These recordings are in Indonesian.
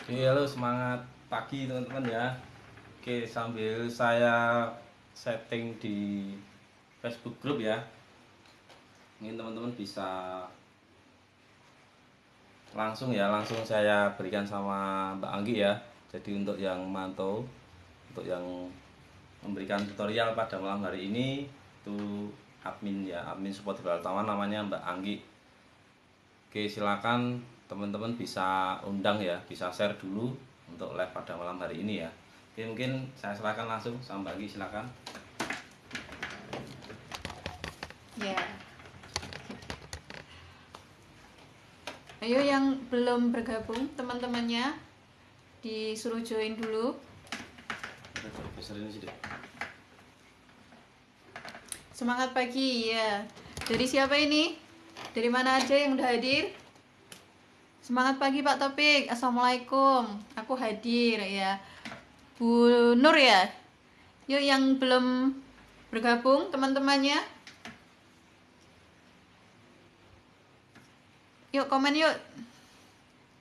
Oke, halo semangat pagi teman-teman ya. Oke, sambil saya setting di Facebook group ya. Mungkin teman-teman bisa langsung saya berikan sama Mbak Anggi ya. Jadi untuk yang mantau, untuk yang memberikan tutorial pada malam hari ini itu admin ya, admin support developer namanya Mbak Anggi. Oke, silakan teman-teman bisa undang ya, bisa share dulu untuk live pada malam hari ini ya. Oke, mungkin saya silakan langsung sama Mbak Anggi, silakan. Ya, ayo yang belum bergabung teman-temannya disuruh join dulu. Besar ini sih deh. Semangat pagi ya. Dari siapa ini? Dari mana aja yang udah hadir? Semangat pagi Pak Topik. Assalamualaikum. Aku hadir ya. Bu Nur ya. Yuk yang belum bergabung teman-temannya. Yuk komen yuk.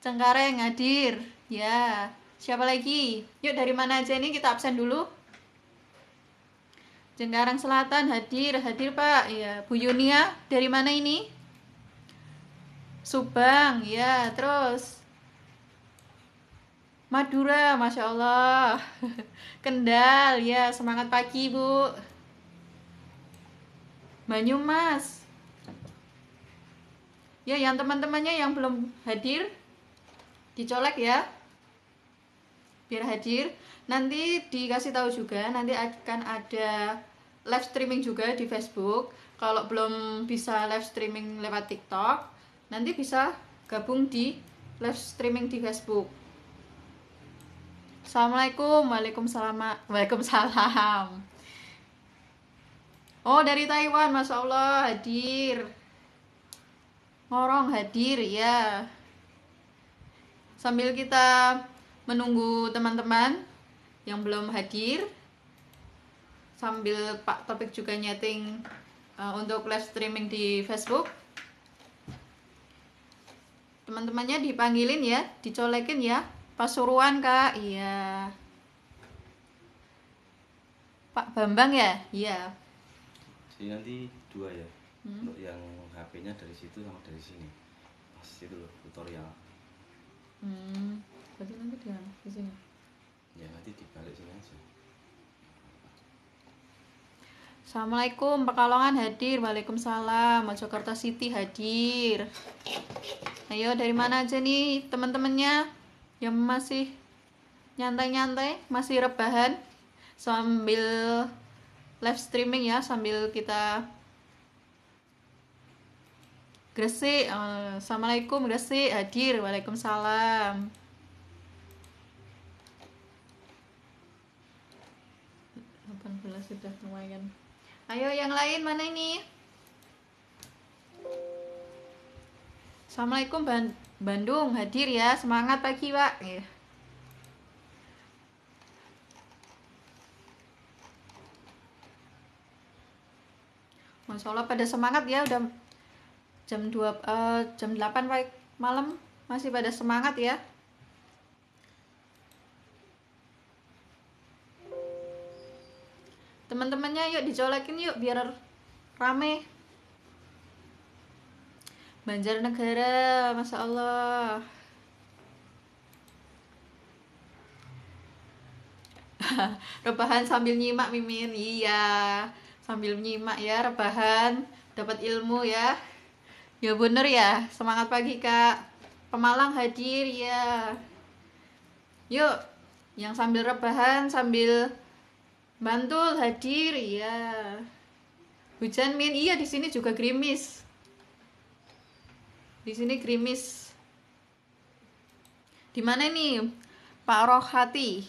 Cengkareng hadir. Ya. Siapa lagi? Yuk dari mana aja nih kita absen dulu. Cengkareng Selatan hadir Pak. Ya, Bu Yunia dari mana ini? Subang, ya. Terus Madura, Masya Allah. Kendal, ya. Semangat pagi, Bu. Banyumas. Ya, yang teman-temannya yang belum hadir dicolek ya. Biar hadir. Nanti dikasih tahu juga, nanti akan ada live streaming juga di Facebook. Kalau belum bisa live streaming lewat TikTok, nanti bisa gabung di live streaming di Facebook. Assalamualaikum. Waalaikumsalam. Oh, dari Taiwan, Masya Allah, hadir. Ngorong hadir ya. Sambil kita menunggu teman-teman yang belum hadir, sambil Pak Topik juga nyeting untuk live streaming di Facebook. Teman-temannya dipanggilin ya, dicolekin ya. Pasuruan Kak, iya. Pak Bambang ya, iya. Jadi nanti dua ya. Untuk yang HP-nya dari situ sama dari sini. Pas itu loh tutorial. Berarti nanti di sini. Ya nanti dibalik sini aja. Assalamualaikum, Pekalongan hadir. Waalaikumsalam. Mojokerto City hadir. Ayo dari mana aja nih teman-temannya yang masih nyantai-nyantai, masih rebahan sambil live streaming ya, sambil kita Gresik. Assalamualaikum Gresik hadir. Waalaikumsalam. Sudah lumayan. Ayo yang lain mana ini? Assalamualaikum Bandung hadir ya. Semangat pagi Pak ya. Masya Allah pada semangat ya, udah jam 8 malam masih pada semangat ya. Teman-temannya yuk dicolekin yuk biar rame. Banjarnegara, Masya Allah. Rebahan sambil nyimak Mimin. Iya, sambil nyimak ya, rebahan dapat ilmu ya. Ya bener ya, semangat pagi Kak. Pemalang hadir ya. Yuk, yang sambil rebahan sambil Bantul hadir ya. Hujan Min, iya di sini juga gerimis. Di sini gerimis. Di mana nih? Pak Rohati.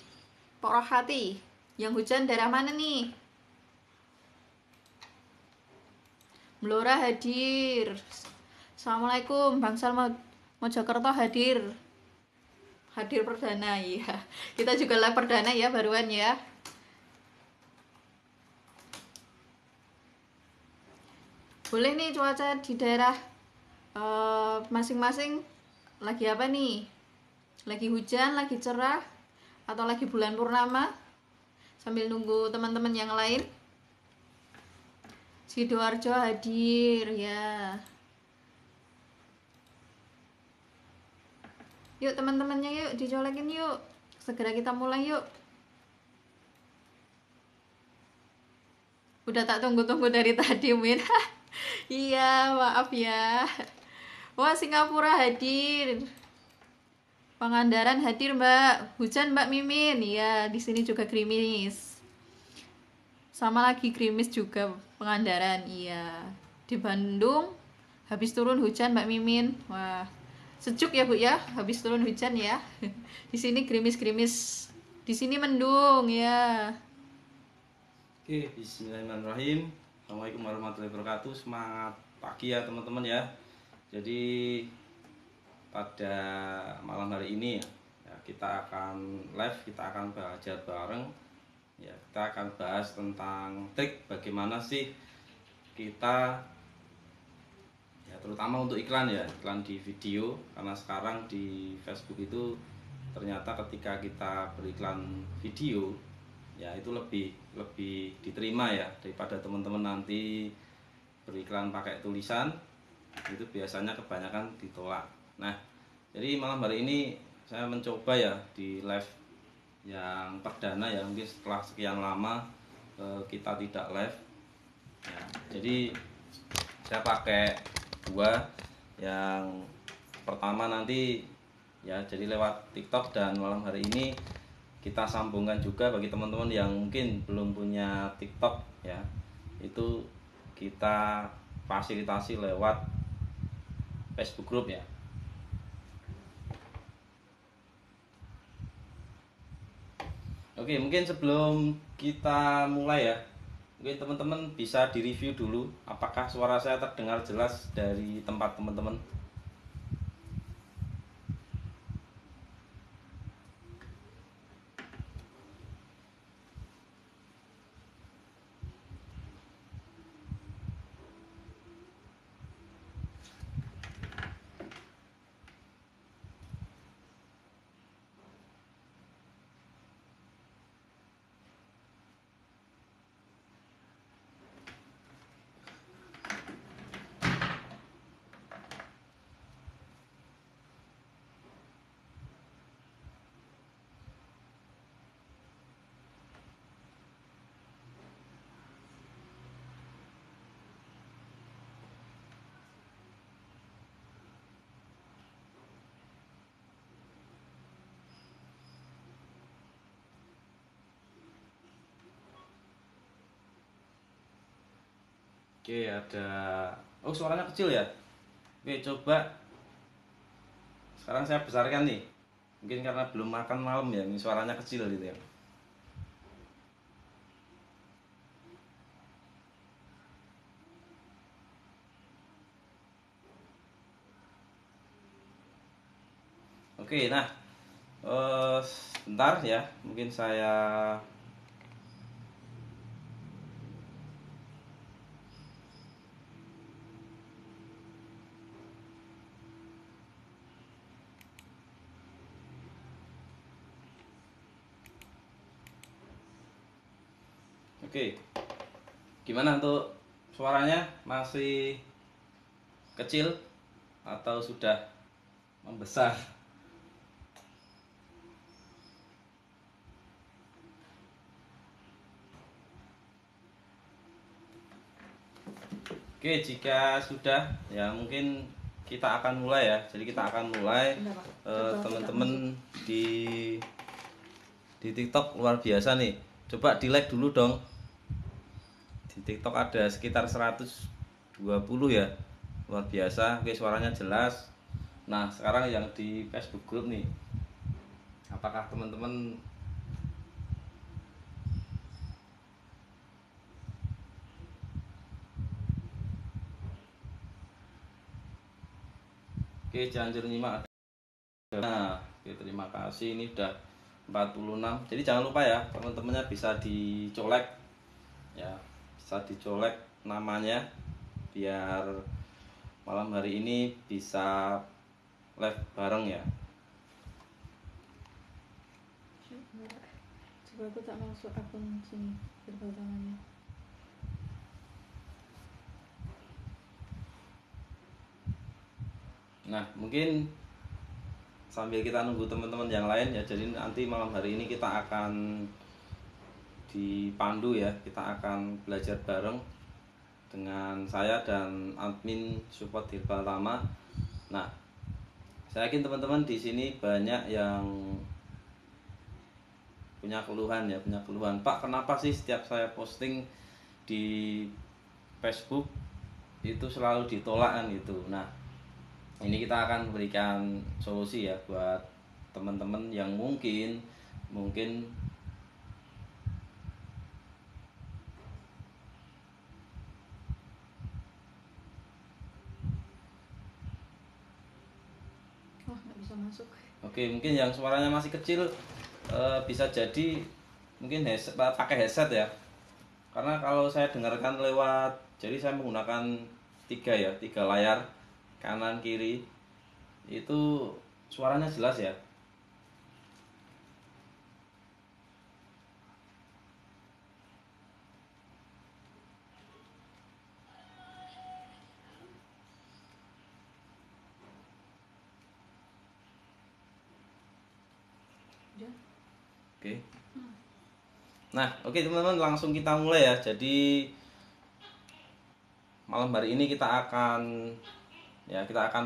Pak Rohati, yang hujan daerah mana nih? Blora hadir. Assalamualaikum, Bangsal Mojokerto hadir. Hadir perdana ya. Kita juga live perdana ya, baruan ya. Boleh nih cuaca di daerah masing-masing lagi apa nih? lagi hujan, lagi cerah, atau lagi bulan purnama, sambil nunggu teman-teman yang lain. Sidoarjo hadir ya. Yuk teman-temannya, yuk dicolekin yuk. Segera kita mulai yuk. Udah tak tunggu-tunggu dari tadi, Min. Iya, maaf ya. Wah, Singapura hadir. Pangandaran hadir, Mbak. Hujan, Mbak Mimin. Iya, di sini juga gerimis. Sama lagi gerimis juga Pangandaran. Iya. Di Bandung habis turun hujan, Mbak Mimin. Wah, sejuk ya, Bu ya. Habis turun hujan ya. Di sini gerimis-gerimis. Di sini mendung ya. Oke, bismillahirrahmanirrahim. Assalamualaikum warahmatullahi wabarakatuh. Semangat pagi ya teman-teman ya. Jadi pada malam hari ini ya, kita akan live, kita akan belajar bareng. Ya, kita akan bahas tentang trik bagaimana sih kita ya, terutama untuk iklan ya, iklan di video. Karena sekarang di Facebook itu ternyata ketika kita beriklan video ya itu lebih diterima ya daripada teman-teman nanti beriklan pakai tulisan, itu biasanya kebanyakan ditolak. Nah, jadi malam hari ini saya mencoba ya di live yang perdana ya, mungkin setelah sekian lama kita tidak live ya. Jadi saya pakai dua, yang pertama nanti ya jadi lewat TikTok, dan malam hari ini kita sambungkan juga bagi teman-teman yang mungkin belum punya TikTok ya, itu kita fasilitasi lewat Facebook Group ya. Oke, mungkin sebelum kita mulai ya, mungkin teman-teman bisa direview dulu apakah suara saya terdengar jelas dari tempat teman-teman. Oke, ada, oh suaranya kecil ya. Oke, coba sekarang saya besarkan nih. Mungkin karena belum makan malam ya, ini suaranya kecil gitu ya. Oke, nah sebentar ya, mungkin saya oke. Gimana untuk suaranya, masih kecil atau sudah membesar? Oke, jika sudah ya mungkin kita akan mulai ya. Jadi kita akan mulai, teman-teman di TikTok luar biasa nih. Coba di like dulu dong. Di TikTok ada sekitar 120 ya. Luar biasa. Oke, suaranya jelas. Nah, sekarang yang di Facebook Group nih. Apakah teman-teman oke, jangan nyimak. Nah, oke, terima kasih, ini udah 46. Jadi jangan lupa ya, teman-temannya bisa dicolek ya, bisa dicolek namanya biar malam hari ini bisa live bareng ya. Coba aku tak masuk akun sini herbal tamannya. Nah, mungkin sambil kita nunggu teman-teman yang lain ya, jadi nanti malam hari ini kita akan dipandu ya, kita akan belajar bareng dengan saya dan admin support Herbal Tama. Nah, saya yakin teman-teman di sini banyak yang punya keluhan ya, punya keluhan. Pak, kenapa sih setiap saya posting di Facebook itu selalu ditolak kan gitu. Nah, ini kita akan berikan solusi ya buat teman-teman yang mungkin Nggak bisa masuk. Oke, mungkin yang suaranya masih kecil bisa jadi mungkin pakai headset ya. Karena kalau saya dengarkan lewat, jadi saya menggunakan tiga layar kanan kiri, itu suaranya jelas ya. Oke. Nah, oke teman-teman, langsung kita mulai ya. Jadi malam hari ini kita akan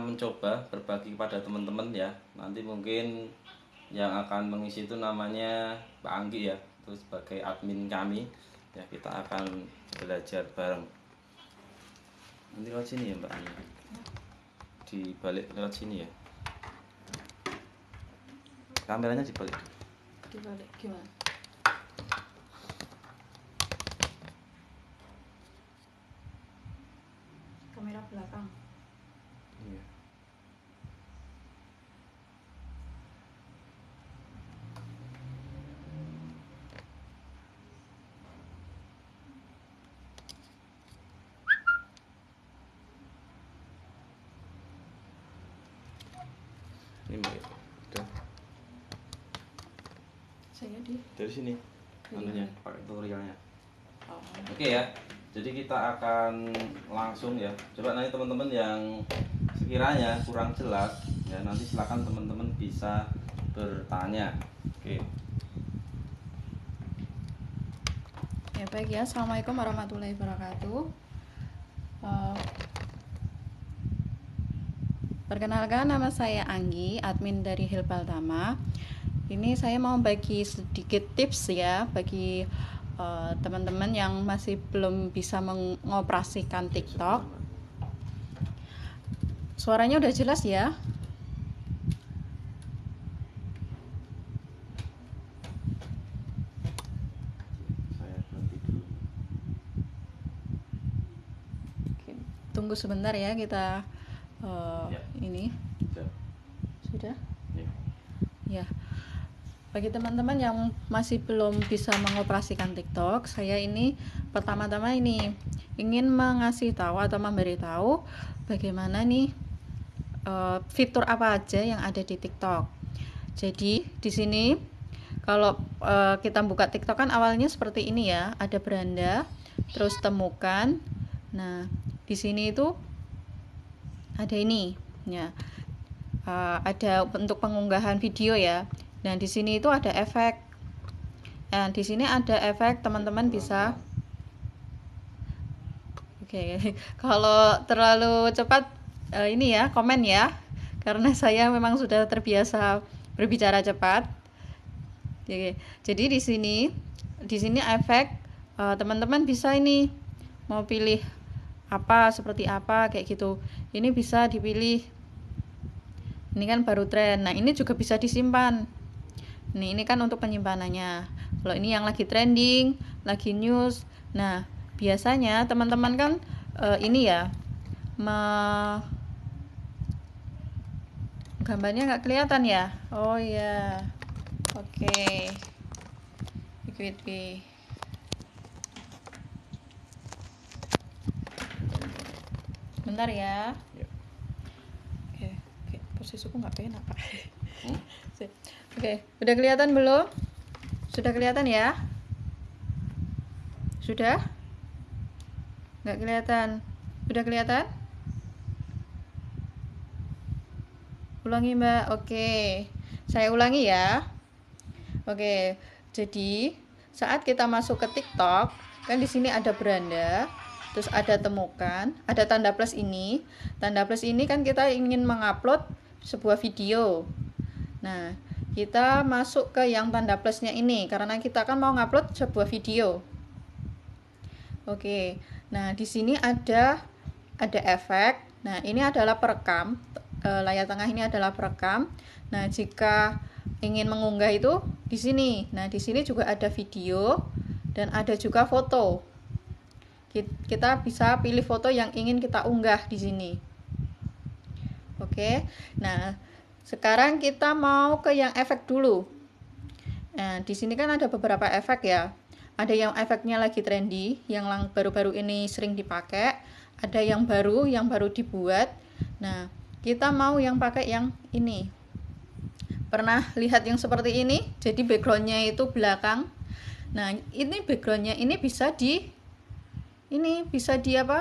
mencoba berbagi kepada teman-teman ya. Nanti mungkin yang akan mengisi itu namanya Mbak Anggi ya, itu sebagai admin kami ya. Kita akan belajar bareng. Nanti lewat sini ya Mbak Anggi, dibalik lewat sini ya, kameranya dibalik Gimana? Kamera belakang. iya. Ini Mbak, udah Saya dari sini anunya, pakai tutorialnya. Oh. Oke ya, jadi kita akan langsung ya. Coba nanti teman-teman yang sekiranya kurang jelas ya, nanti silakan teman-teman bisa bertanya. Oke. Ya baik ya, assalamualaikum warahmatullahi wabarakatuh. Perkenalkan, nama saya Anggi, admin dari Herbal Tama. Ini saya mau bagi sedikit tips ya bagi teman-teman yang masih belum bisa mengoperasikan TikTok. Suaranya udah jelas ya? Saya berhenti dulu. Oke, tunggu sebentar ya kita Ya. ini sudah Ya. ya. Bagi teman-teman yang masih belum bisa mengoperasikan TikTok, saya ini pertama-tama ini ingin mengasih tahu atau memberitahu bagaimana nih fitur apa aja yang ada di TikTok. Jadi di sini kalau kita buka TikTok kan awalnya seperti ini ya, ada beranda, terus temukan. Nah di sini itu ada ini ya, ada untuk pengunggahan video ya. Dan di sini itu ada efek. Dan di sini ada efek, teman-teman bisa. Oke, kalau terlalu cepat ini ya komen ya, karena saya memang sudah terbiasa berbicara cepat. Oke, jadi di sini efek, teman-teman bisa ini mau pilih apa, seperti apa kayak gitu. Ini bisa dipilih. Ini kan baru tren. Nah ini juga bisa disimpan. Ini kan untuk penyimpanannya. Kalau ini yang lagi trending, lagi news. Nah biasanya teman-teman kan ini ya, gambarnya nggak kelihatan ya. Oh ya, oke. Bentar ya. Oke, posisiku nggak enak Pak. Oke, udah kelihatan belum? Sudah kelihatan ya? Sudah? Nggak kelihatan. Udah kelihatan? Ulangi Mbak. Oke, saya ulangi ya. Oke, jadi saat kita masuk ke TikTok, kan di sini ada beranda, terus ada temukan, ada tanda plus ini. Tanda plus ini kan kita ingin mengupload sebuah video. Nah, kita masuk ke yang tanda plusnya ini karena kita kan mau ngupload sebuah video. Oke, nah di sini ada efek. Nah, ini adalah perekam. Layar tengah ini adalah perekam. Nah, jika ingin mengunggah itu di sini. Nah, di sini juga ada video dan ada juga foto. Kita bisa pilih foto yang ingin kita unggah di sini. Oke. Nah, sekarang kita mau ke yang efek dulu. Nah, di sini kan ada beberapa efek ya. Ada yang efeknya lagi trendy, yang baru-baru ini sering dipakai. Ada yang baru dibuat. Nah, kita mau yang pakai yang ini. Pernah lihat yang seperti ini? Jadi backgroundnya itu belakang. Nah, ini backgroundnya ini bisa apa?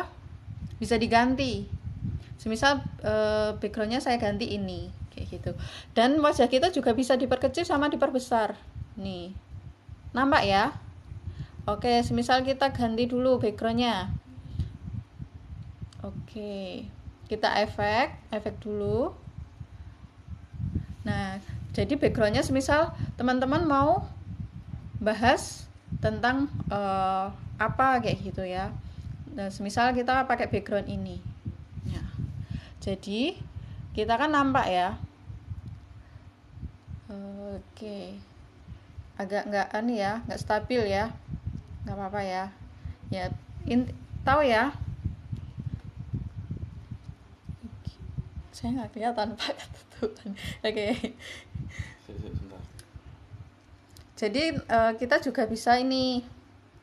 Bisa diganti. Semisal backgroundnya saya ganti ini, kayak gitu. Dan wajah kita juga bisa diperkecil sama diperbesar. Nih, nampak ya? Oke, semisal kita ganti dulu backgroundnya. Oke, kita efek dulu. Nah, jadi backgroundnya semisal teman-teman mau bahas tentang apa kayak gitu ya. Nah, semisal kita pakai background ini. Nah, jadi kita kan nampak ya. Oke, agak nggak stabil ya. Nggak apa-apa ya. Ya, tahu ya. Saya nggak kelihatan Pak. Oke. Jadi kita juga bisa ini.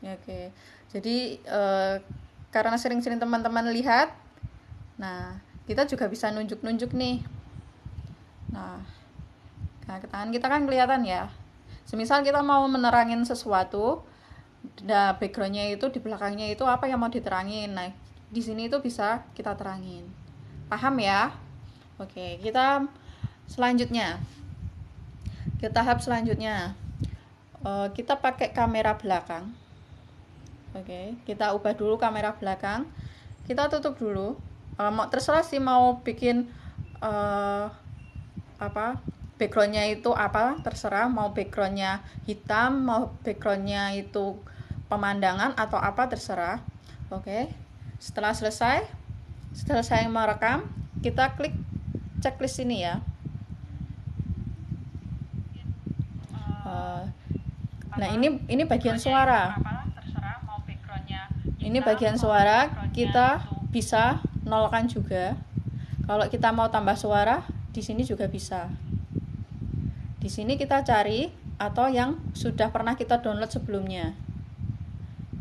Oke. Jadi karena sering-sering teman-teman lihat, nah kita juga bisa nunjuk-nunjuk nih. Nah, tangan kita kan kelihatan ya. Semisal kita mau menerangin sesuatu, nah backgroundnya itu di belakangnya itu apa yang mau diterangin. Nah, di sini itu bisa kita terangin. Paham ya? Oke, kita selanjutnya. Ke tahap selanjutnya. Kita pakai kamera belakang. Oke, kita ubah dulu kamera belakang. Kita tutup dulu. Terserah sih mau bikin backgroundnya itu apa, terserah. Mau backgroundnya hitam, mau backgroundnya itu pemandangan atau apa, terserah. Oke, setelah selesai merekam, kita klik checklist ini ya. Nah, ini bagian suara. Ini bagian suara, kita bisa nolkan juga. Kalau kita mau tambah suara, di sini juga bisa. Di sini kita cari atau yang sudah pernah kita download sebelumnya.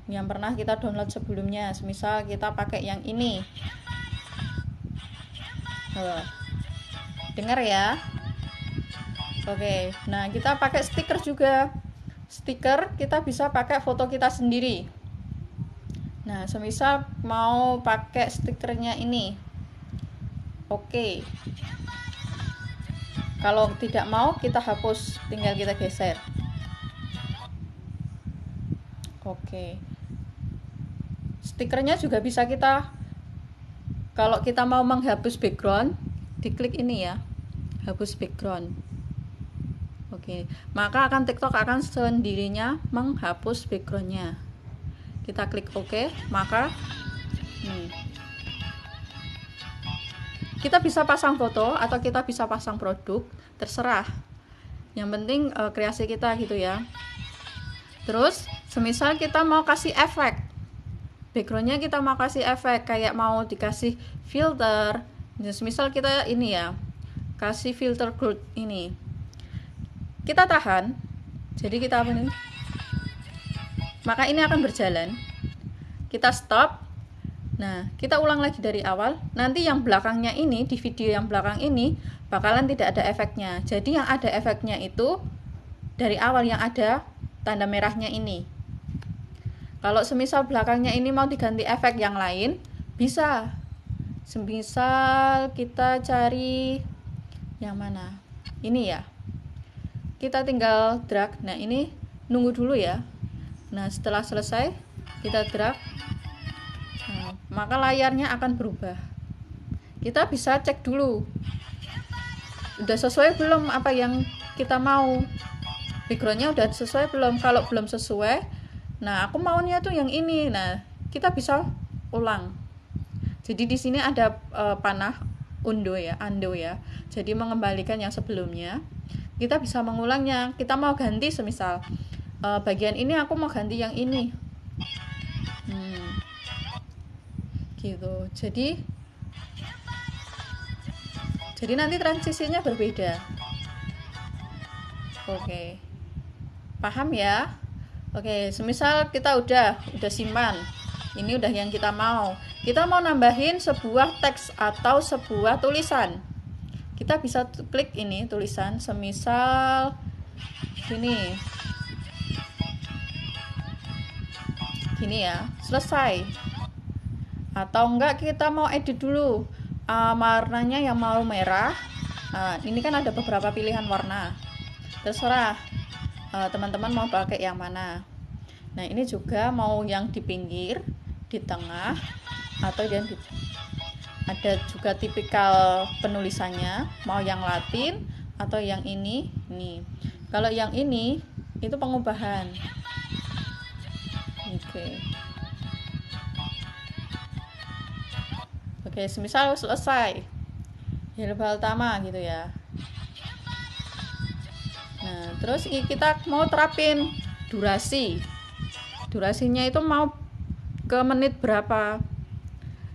Yang pernah kita download sebelumnya, misal kita pakai yang ini. Dengar ya. Oke, nah kita pakai stiker juga. Stiker kita bisa pakai foto kita sendiri. Nah, semisal mau pakai stikernya ini. Oke. Kalau tidak mau, kita hapus, tinggal kita geser. Oke. Stikernya juga bisa kita, kalau kita mau menghapus background, diklik ini ya, hapus background. Oke, maka TikTok akan sendirinya menghapus backgroundnya. Kita klik OK, maka kita bisa pasang foto atau kita bisa pasang produk, terserah. Yang penting kreasi kita gitu ya. Terus, semisal kita mau kasih efek, backgroundnya kita mau kasih efek, kayak mau dikasih filter. Semisal kita ini ya, kasih filter gold ini. Kita tahan, jadi kita apa nih? Maka ini akan berjalan. Kita stop. Nah, kita ulang lagi dari awal. Nanti yang belakangnya ini, di video yang belakang ini bakalan tidak ada efeknya. Jadi yang ada efeknya itu dari awal yang ada tanda merahnya ini. Kalau semisal belakangnya ini mau diganti efek yang lain, bisa. Semisal kita cari yang mana? Ini ya. Kita tinggal drag. Nah, ini nunggu dulu ya. Nah, setelah selesai kita drag. Nah, maka layarnya akan berubah. Kita bisa cek dulu. Udah sesuai belum apa yang kita mau? Backgroundnya udah sesuai belum? Kalau belum sesuai, nah aku maunya tuh yang ini. Nah, kita bisa ulang. Jadi di sini ada panah undo ya, jadi mengembalikan yang sebelumnya. Kita bisa mengulangnya. Kita mau ganti semisal bagian ini aku mau ganti yang ini. Gitu. Jadi nanti transisinya berbeda. Oke. Paham ya? Oke, semisal kita udah simpan. Ini udah yang kita mau. Kita mau nambahin sebuah teks atau sebuah tulisan. Kita bisa klik ini tulisan, semisal gini. Gini ya, selesai. Atau enggak kita mau edit dulu. Warnanya yang mau merah. Nah, ini kan ada beberapa pilihan warna. Terserah teman-teman mau pakai yang mana. Nah, ini juga mau yang di pinggir, di tengah, atau yang ada juga tipikal penulisannya, mau yang Latin atau yang ini. Nih, kalau yang ini itu pengubahan. Oke, semisal selesai halaman pertama gitu ya. Nah, terus kita mau terapin durasinya itu mau ke menit berapa.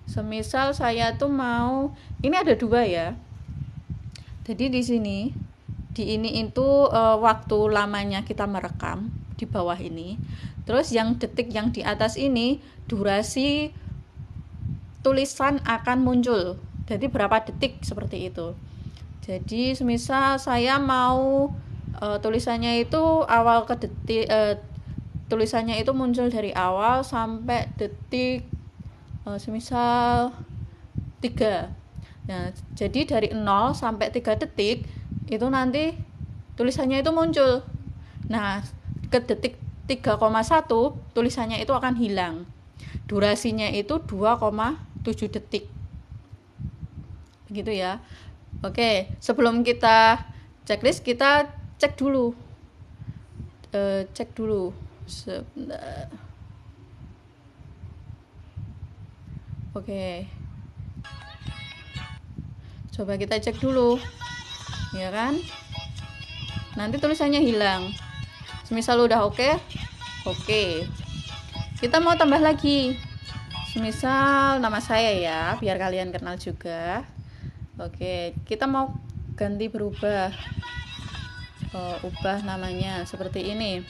Semisal saya tuh mau, ini ada 2 ya. Jadi di sini, di ini itu waktu lamanya kita merekam di bawah ini. Terus yang detik yang di atas ini durasi tulisan akan muncul. Jadi berapa detik seperti itu. Jadi semisal saya mau tulisannya itu awal ke detik, tulisannya itu muncul dari awal sampai detik semisal 3. Nah, jadi dari 0 sampai 3 detik itu nanti tulisannya itu muncul. Nah, ke detik 3,1 tulisannya itu akan hilang. Durasinya itu 2,7 detik. Begitu ya. Oke, sebelum kita checklist, kita cek dulu. Sebentar. Oke. Coba kita cek dulu. Ya kan? Nanti tulisannya hilang. Semisal udah oke. Kita mau tambah lagi. Semisal nama saya ya, biar kalian kenal juga. Oke, kita mau ganti berubah. Ubah namanya seperti ini.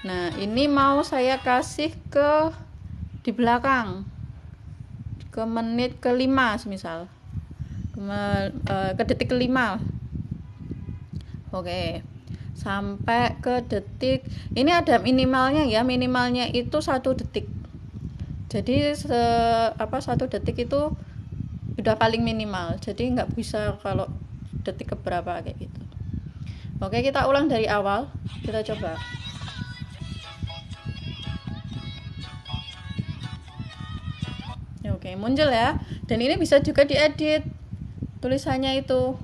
Nah, ini mau saya kasih di belakang. Ke menit ke-5 semisal. Ke detik ke-5. Oke. Sampai ke detik, ini ada minimalnya ya, minimalnya itu 1 detik. Jadi 1 detik itu udah paling minimal, jadi nggak bisa kalau detik keberapa kayak gitu. Oke, kita ulang dari awal, kita coba. Oke, muncul ya, dan ini bisa juga diedit tulisannya itu.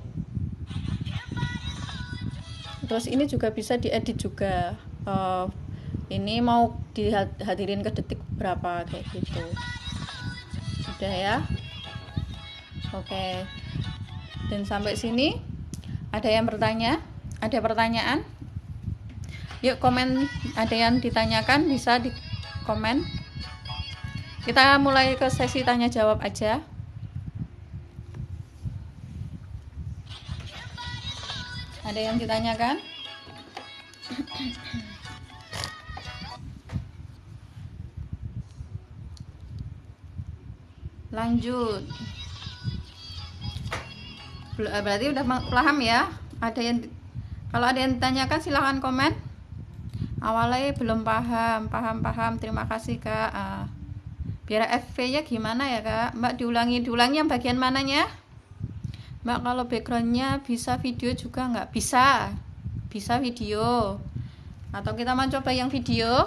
Terus ini juga bisa diedit juga. Ini mau dihadirin ke detik berapa kayak gitu. Udah ya. Oke. Dan sampai sini ada yang bertanya? Ada pertanyaan? Yuk komen, ada yang ditanyakan bisa di komen. Kita mulai ke sesi tanya jawab aja. Ada yang ditanyakan? Lanjut. Berarti udah paham ya? Kalau ada yang ditanyakan silahkan komen. Awalnya belum paham. Terima kasih Kak. Biar FV-nya gimana ya Kak? Mbak diulangi yang bagian mananya? Mbak, kalau backgroundnya bisa video juga nggak? Bisa video. Atau kita mau coba yang video?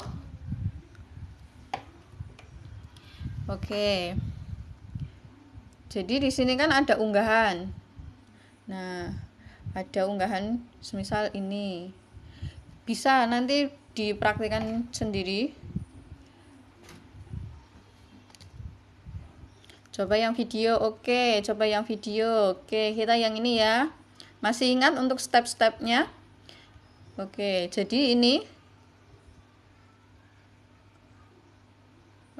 Oke. Jadi di sini kan ada unggahan. Nah, ada unggahan semisal ini. Bisa nanti dipraktikkan sendiri. Coba yang video. Oke, coba yang video. Oke, kita yang ini ya. Masih ingat untuk step-stepnya? Oke, jadi ini.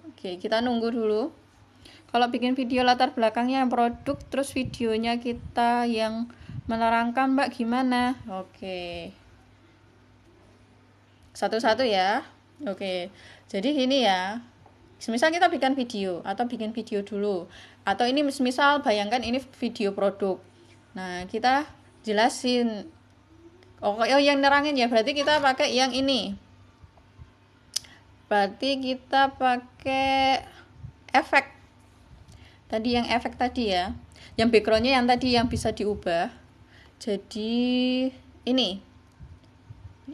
Oke, kita nunggu dulu. Kalau bikin video latar belakangnya yang produk, terus videonya kita yang menerangkan, Mbak, gimana? Oke. Satu-satu ya. Oke. Jadi gini ya. Semisal kita bikin video atau bikin video dulu. Atau ini misal bayangkan ini video produk. Nah, kita jelasin. Oh, yang nerangin ya, berarti kita pakai yang ini. Berarti kita pakai efek. Tadi yang efek tadi ya. Yang backgroundnya yang tadi yang bisa diubah. Jadi ini.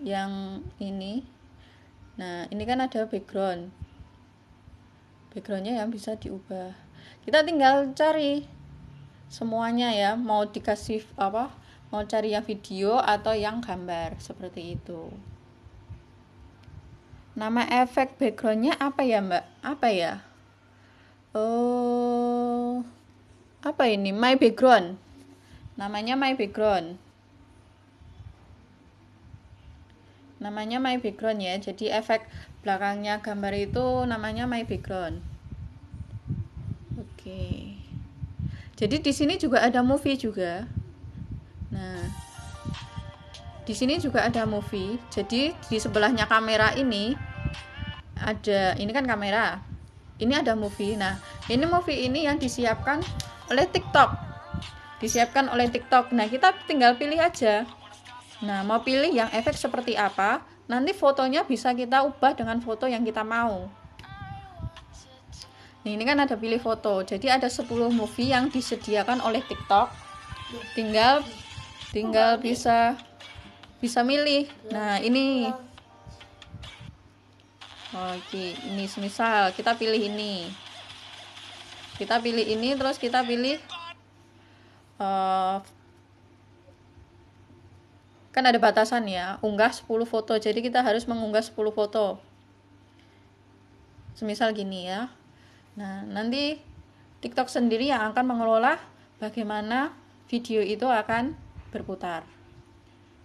Yang ini. Nah, ini kan ada background. Backgroundnya yang bisa diubah. Kita tinggal cari semuanya ya. Mau dikasih apa? Mau cari yang video atau yang gambar. Seperti itu. Nama efek backgroundnya apa ya Mbak? Apa ya? Oh, apa ini? My background. Namanya my background. Namanya my background ya. Jadi efek belakangnya gambar itu namanya my background. Oke. Jadi di sini juga ada movie juga. Nah, di sini juga ada movie. Jadi di sebelahnya kamera ini ini kan kamera. Ini ada movie. Nah, ini movie ini yang disiapkan oleh TikTok. Nah, kita tinggal pilih aja. Nah, mau pilih yang efek seperti apa, nanti fotonya bisa kita ubah dengan foto yang kita mau. Nih, ini kan ada pilih foto. Jadi ada 10 movie yang disediakan oleh TikTok. Tinggal bisa milih. Nah, ini. Oke, ini semisal kita pilih ini. Terus kita pilih kan ada batasan ya, unggah 10 foto. Jadi kita harus mengunggah 10 foto. Semisal gini ya. Nah, nanti TikTok sendiri yang akan mengelola bagaimana video itu akan berputar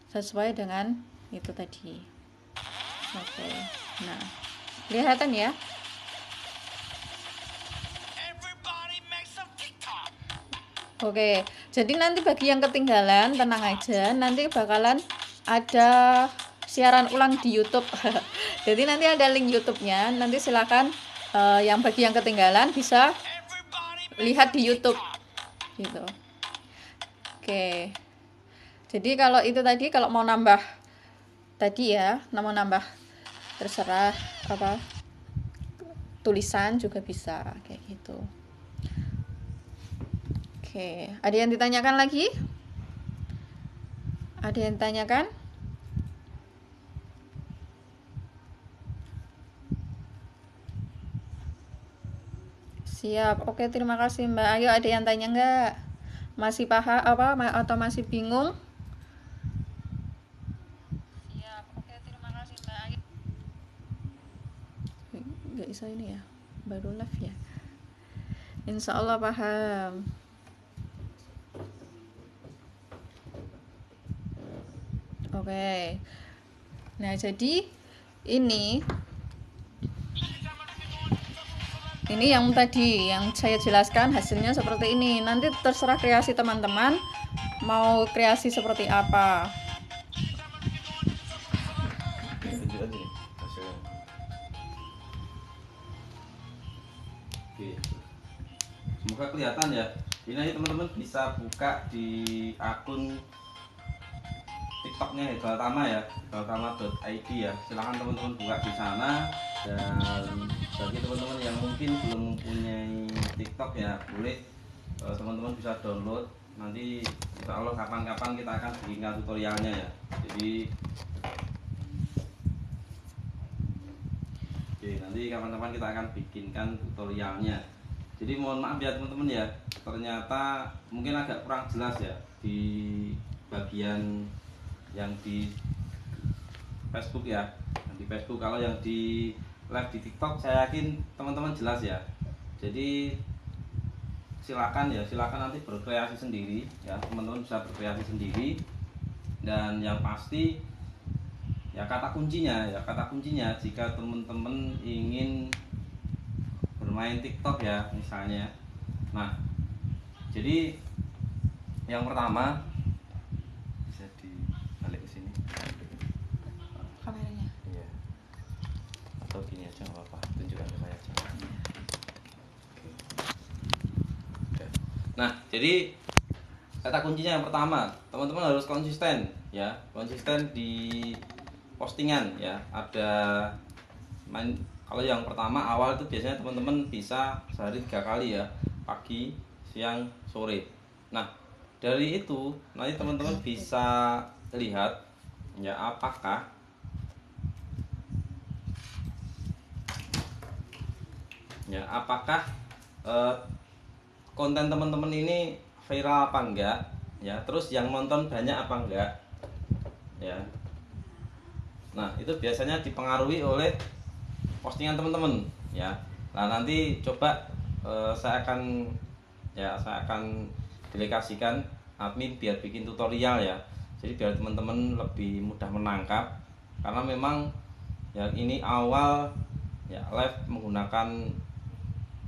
sesuai dengan itu tadi. Oke. Nah, kelihatan ya. Oke, jadi nanti bagi yang ketinggalan tenang aja, nanti bakalan ada siaran ulang di YouTube. Jadi nanti ada link YouTube-nya, nanti silakan yang bagi yang ketinggalan bisa lihat di YouTube gitu. Oke. Jadi kalau itu tadi kalau mau nambah tadi ya, mau nambah terserah apa tulisan juga bisa kayak gitu. Oke, ada yang ditanyakan lagi? Ada yang ditanyakan? Siap. Oke, terima kasih Mbak. Ayo, ada yang tanya nggak? Masih paham apa atau masih bingung? Siap. Oke, terima kasih Mbak. Ayo. Nggak bisa ini ya. Baru live ya. Insya Allah paham. Oke. Nah, jadi ini yang tadi yang saya jelaskan hasilnya seperti ini. Nanti terserah kreasi teman-teman mau kreasi seperti apa. Semoga kelihatan ya. Ini aja teman-teman bisa buka di akun TikTok TikToknya Hebaltama ya, hebaltama.id ya. Silahkan teman-teman buka di sana. Dan bagi teman-teman yang mungkin belum mempunyai TikTok ya, boleh teman-teman bisa download. Nanti insya Allah kapan-kapan kita akan bikinkan tutorialnya ya. Jadi nanti kapan-kapan kita akan bikinkan tutorialnya. Jadi mohon maaf ya teman-teman ya, ternyata mungkin agak kurang jelas ya di bagian yang di Facebook ya, yang di Facebook. Kalau yang di live di TikTok saya yakin teman-teman jelas ya. Jadi silakan nanti berkreasi sendiri ya, teman-teman bisa berkreasi sendiri. Dan yang pasti ya kata kuncinya jika teman-teman ingin bermain TikTok ya misalnya. Nah, jadi yang pertama bisa dibalik ke sini kameranya. iya, atau gini aja nggak apa-apa, tunjukkan ke saya aja. Oke. Nah, jadi kata kuncinya yang pertama, teman-teman harus konsisten ya, konsisten di postingan ya. Ada kalau yang pertama awal itu biasanya teman-teman bisa sehari 3 kali ya, pagi, siang, sore. Nah, dari itu nanti teman-teman bisa lihat ya apakah konten teman-teman ini viral apa enggak ya, terus yang nonton banyak apa enggak ya. Nah, itu biasanya dipengaruhi oleh postingan teman-teman ya. Nah, nanti coba saya akan delegasikan admin biar bikin tutorial ya. Jadi biar teman-teman lebih mudah menangkap, karena memang ya ini awal ya live menggunakan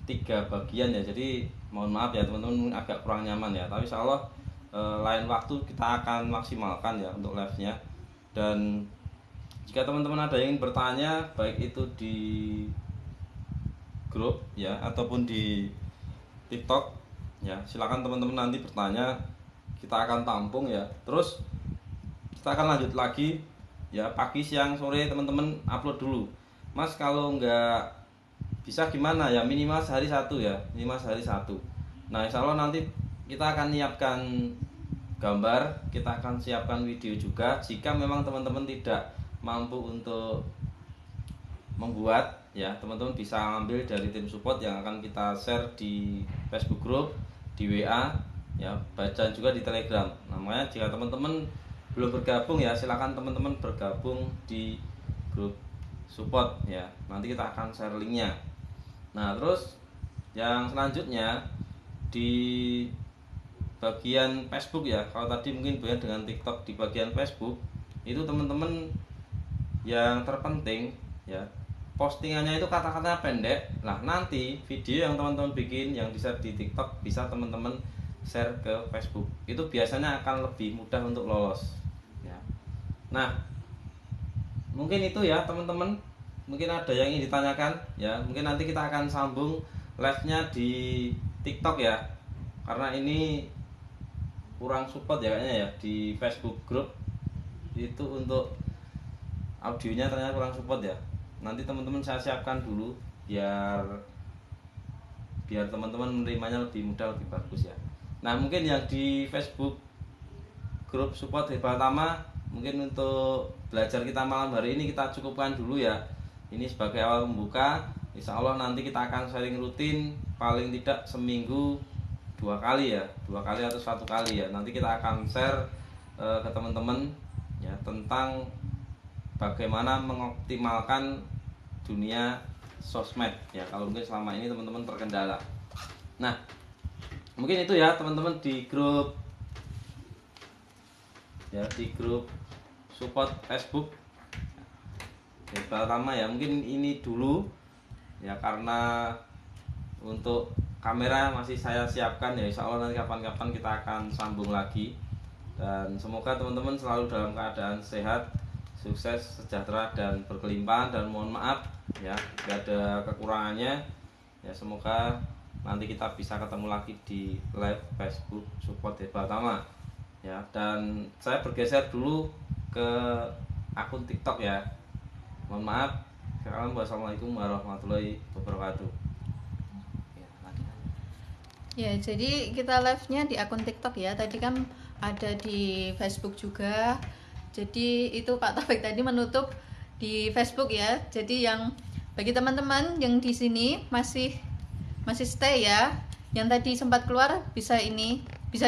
3 bagian ya. Jadi mohon maaf ya teman-teman agak kurang nyaman ya. Tapi insya Allah lain waktu kita akan maksimalkan ya untuk live-nya. Dan jika teman-teman ada yang ingin bertanya, baik itu di grup ya ataupun di TikTok ya, silakan teman-teman nanti bertanya, kita akan tampung ya. Terus kita akan lanjut lagi ya, pagi, siang, sore teman-teman upload dulu. Mas, kalau nggak bisa gimana ya, minimal sehari 1 ya, minimal sehari 1. Nah, insya Allah nanti kita akan menyiapkan gambar, kita akan siapkan video juga. Jika memang teman-teman tidak mampu untuk membuat ya, teman-teman bisa ambil dari tim support yang akan kita share di Facebook group, di WA ya, baca juga di Telegram. Namanya jika teman-teman belum bergabung ya, silakan teman-teman bergabung di grup support ya, nanti kita akan share linknya. Nah, terus yang selanjutnya di bagian Facebook ya, kalau tadi mungkin beda dengan TikTok. Di bagian Facebook itu teman-teman yang terpenting ya, postingannya itu kata-katanya pendek. Nah, nanti video yang teman-teman bikin yang bisa di TikTok bisa teman-teman share ke Facebook. Itu biasanya akan lebih mudah untuk lolos ya. Nah, mungkin itu ya teman-teman. Mungkin ada yang ingin ditanyakan ya. Mungkin nanti kita akan sambung live-nya di TikTok ya, karena ini kurang support ya kayaknya ya di Facebook group itu, untuk audionya ternyata kurang support ya. Nanti teman-teman saya siapkan dulu biar teman-teman menerimanya lebih mudah, lebih bagus ya. Nah, mungkin yang di Facebook grup support Hebaltama, mungkin untuk belajar kita malam hari ini kita cukupkan dulu ya. Ini sebagai awal pembuka. Insya Allah nanti kita akan sharing rutin, paling tidak seminggu 2 kali ya, 2 kali atau 1 kali ya. Nanti kita akan share ke teman-teman ya tentang bagaimana mengoptimalkan dunia sosmed ya, kalau mungkin selama ini teman-teman terkendala. Nah, mungkin itu ya teman-teman di grup ya, di grup support Facebook Hebaltama ya. Mungkin ini dulu ya, karena untuk kamera masih saya siapkan ya. Insya Allah nanti kapan-kapan kita akan sambung lagi. Dan semoga teman-teman selalu dalam keadaan sehat, sukses, sejahtera, dan berkelimpahan. Dan mohon maaf ya, tidak ada kekurangannya ya. Semoga nanti kita bisa ketemu lagi di live Facebook support Hebaltama ya. Dan saya bergeser dulu ke akun TikTok ya. Mohon maaf. Sekarang wassalamualaikum warahmatullahi wabarakatuh. Ya, jadi kita live-nya di akun TikTok ya. Tadi kan ada di Facebook juga. Jadi itu Pak Taufik tadi menutup di Facebook ya. Jadi yang bagi teman-teman yang di sini masih stay ya. Yang tadi sempat keluar bisa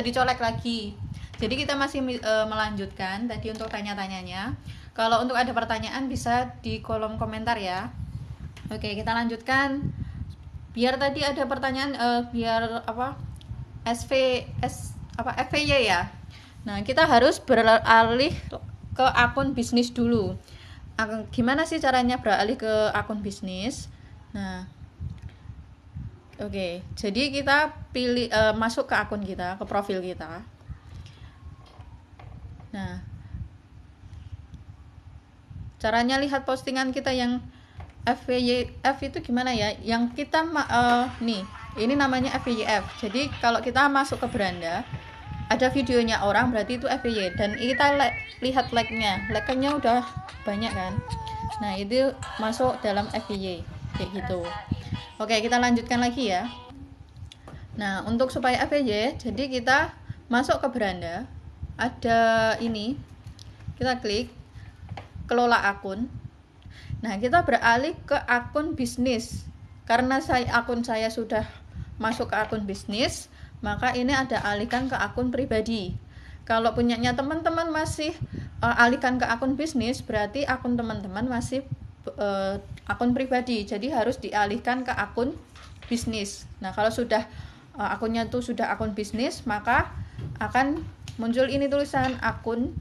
dicolek lagi. Jadi kita masih melanjutkan tadi untuk tanya-tanyanya. Kalau untuk ada pertanyaan bisa di kolom komentar ya. Oke, kita lanjutkan. Biar tadi ada pertanyaan biar FVY ya. Nah, kita harus beralih ke akun bisnis dulu. Gimana sih caranya beralih ke akun bisnis? Nah, oke. Jadi kita pilih masuk ke akun kita, ke profil kita. Nah, caranya lihat postingan kita yang FVYF itu gimana ya? Yang kita nih, ini namanya FVYF. Jadi kalau kita masuk ke beranda, ada videonya orang berarti itu FVY dan kita lihat like-nya. Like-nya udah banyak kan. Nah, itu masuk dalam FVY kayak gitu. Oke, kita lanjutkan lagi ya. Nah, untuk supaya FVY, jadi kita masuk ke beranda. Ada ini. Kita klik kelola akun. Nah, kita beralih ke akun bisnis. Karena akun saya sudah masuk ke akun bisnis, maka ini ada alihkan ke akun pribadi. Kalau punyanya teman-teman masih alihkan ke akun bisnis, berarti akun teman-teman masih akun pribadi. Jadi harus dialihkan ke akun bisnis. Nah, kalau sudah akunnya itu sudah akun bisnis, maka akan muncul ini tulisan akun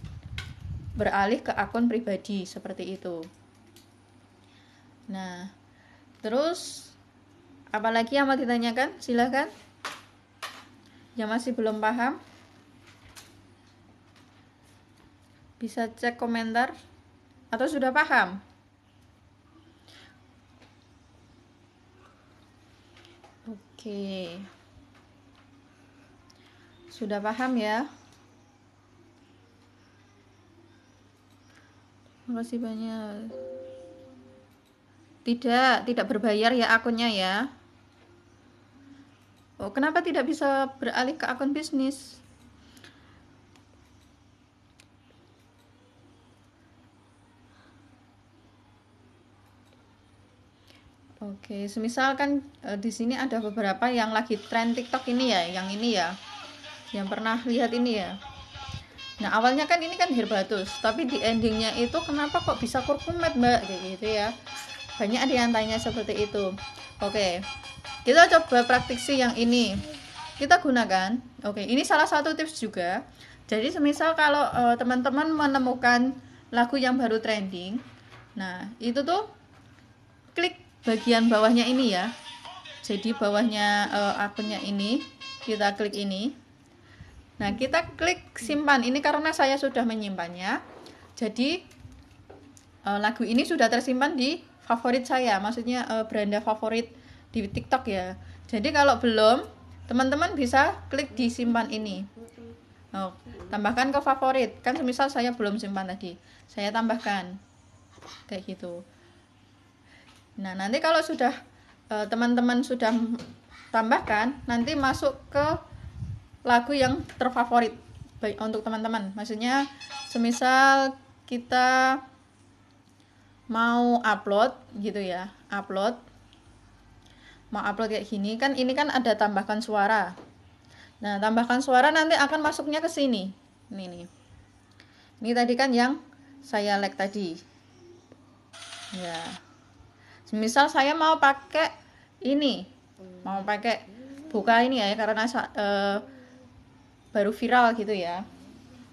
beralih ke akun pribadi seperti itu. Nah, terus apalagi yang mau ditanyakan? Silakan. Yang masih belum paham bisa cek komentar atau sudah paham? Oke. Sudah paham ya? Makasih banyak. Tidak berbayar ya akunnya ya. Oh, kenapa tidak bisa beralih ke akun bisnis? Oke, semisal kan di sini ada beberapa yang lagi tren TikTok ini ya, yang ini ya. Yang pernah lihat ini ya. Nah, awalnya kan ini kan Herbatus, tapi di endingnya itu kenapa kok bisa kurkumet, Mbak? Kayak gitu ya. Banyak ada yang tanya seperti itu. Oke. Kita coba praktisi yang ini. Kita gunakan. Oke, ini salah satu tips juga. Jadi semisal kalau teman-teman menemukan lagu yang baru trending, nah, itu tuh klik bagian bawahnya ini ya. Jadi bawahnya akunnya ini, kita klik ini. Nah, kita klik simpan. Ini karena saya sudah menyimpannya. Jadi lagu ini sudah tersimpan di favorit saya. Maksudnya beranda favorit di TikTok ya. Jadi kalau belum, teman-teman bisa klik di simpan ini. Tambahkan ke favorit. Kan semisal saya belum simpan tadi. Saya tambahkan. Kayak gitu. Nah, nanti kalau sudah teman-teman sudah tambahkan, nanti masuk ke lagu yang terfavorit baik untuk teman-teman. Maksudnya semisal kita mau upload gitu ya, mau upload kayak gini kan, ini kan ada tambahkan suara. Nah, tambahkan suara nanti akan masuknya ke sini. Ini nih. Ini tadi kan yang saya like tadi. Ya. Semisal saya mau pakai ini, mau pakai buka ini ya, karena baru viral gitu ya.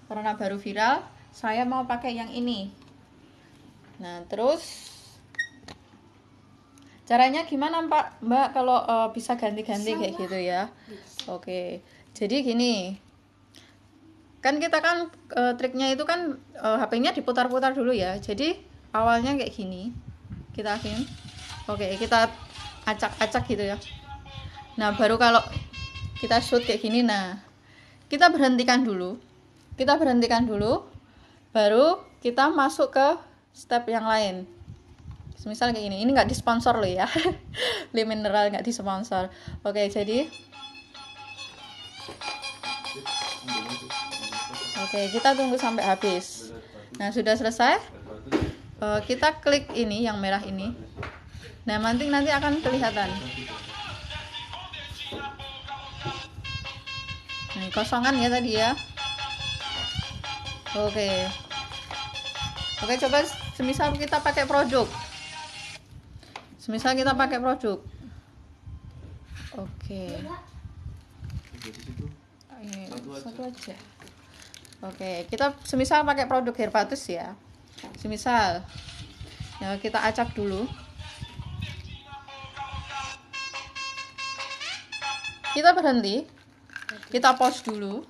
Karena baru viral, saya mau pakai yang ini. Nah, terus caranya gimana Mbak kalau bisa ganti-ganti kayak gitu ya? Oke. Jadi gini. Kan kita kan triknya itu kan HP-nya diputar-putar dulu ya. Jadi awalnya kayak gini. Kita akhirnya. Oke, kita acak-acak gitu ya. Nah, baru kalau kita shoot kayak gini, nah kita berhentikan dulu, baru kita masuk ke step yang lain. Misal kayak ini nggak disponsor loh ya. Li mineral nggak disponsor. Oke, jadi kita tunggu sampai habis. Nah, sudah selesai. Kita klik ini yang merah ini. Nah, nanti akan kelihatan. Nah, kosongan ya tadi ya. Oke, coba semisal kita pakai produk. Oke. Satu aja. Oke, kita semisal pakai produk Herbatus ya. Semisal ya, kita acak dulu. Kita berhenti. Kita pause dulu.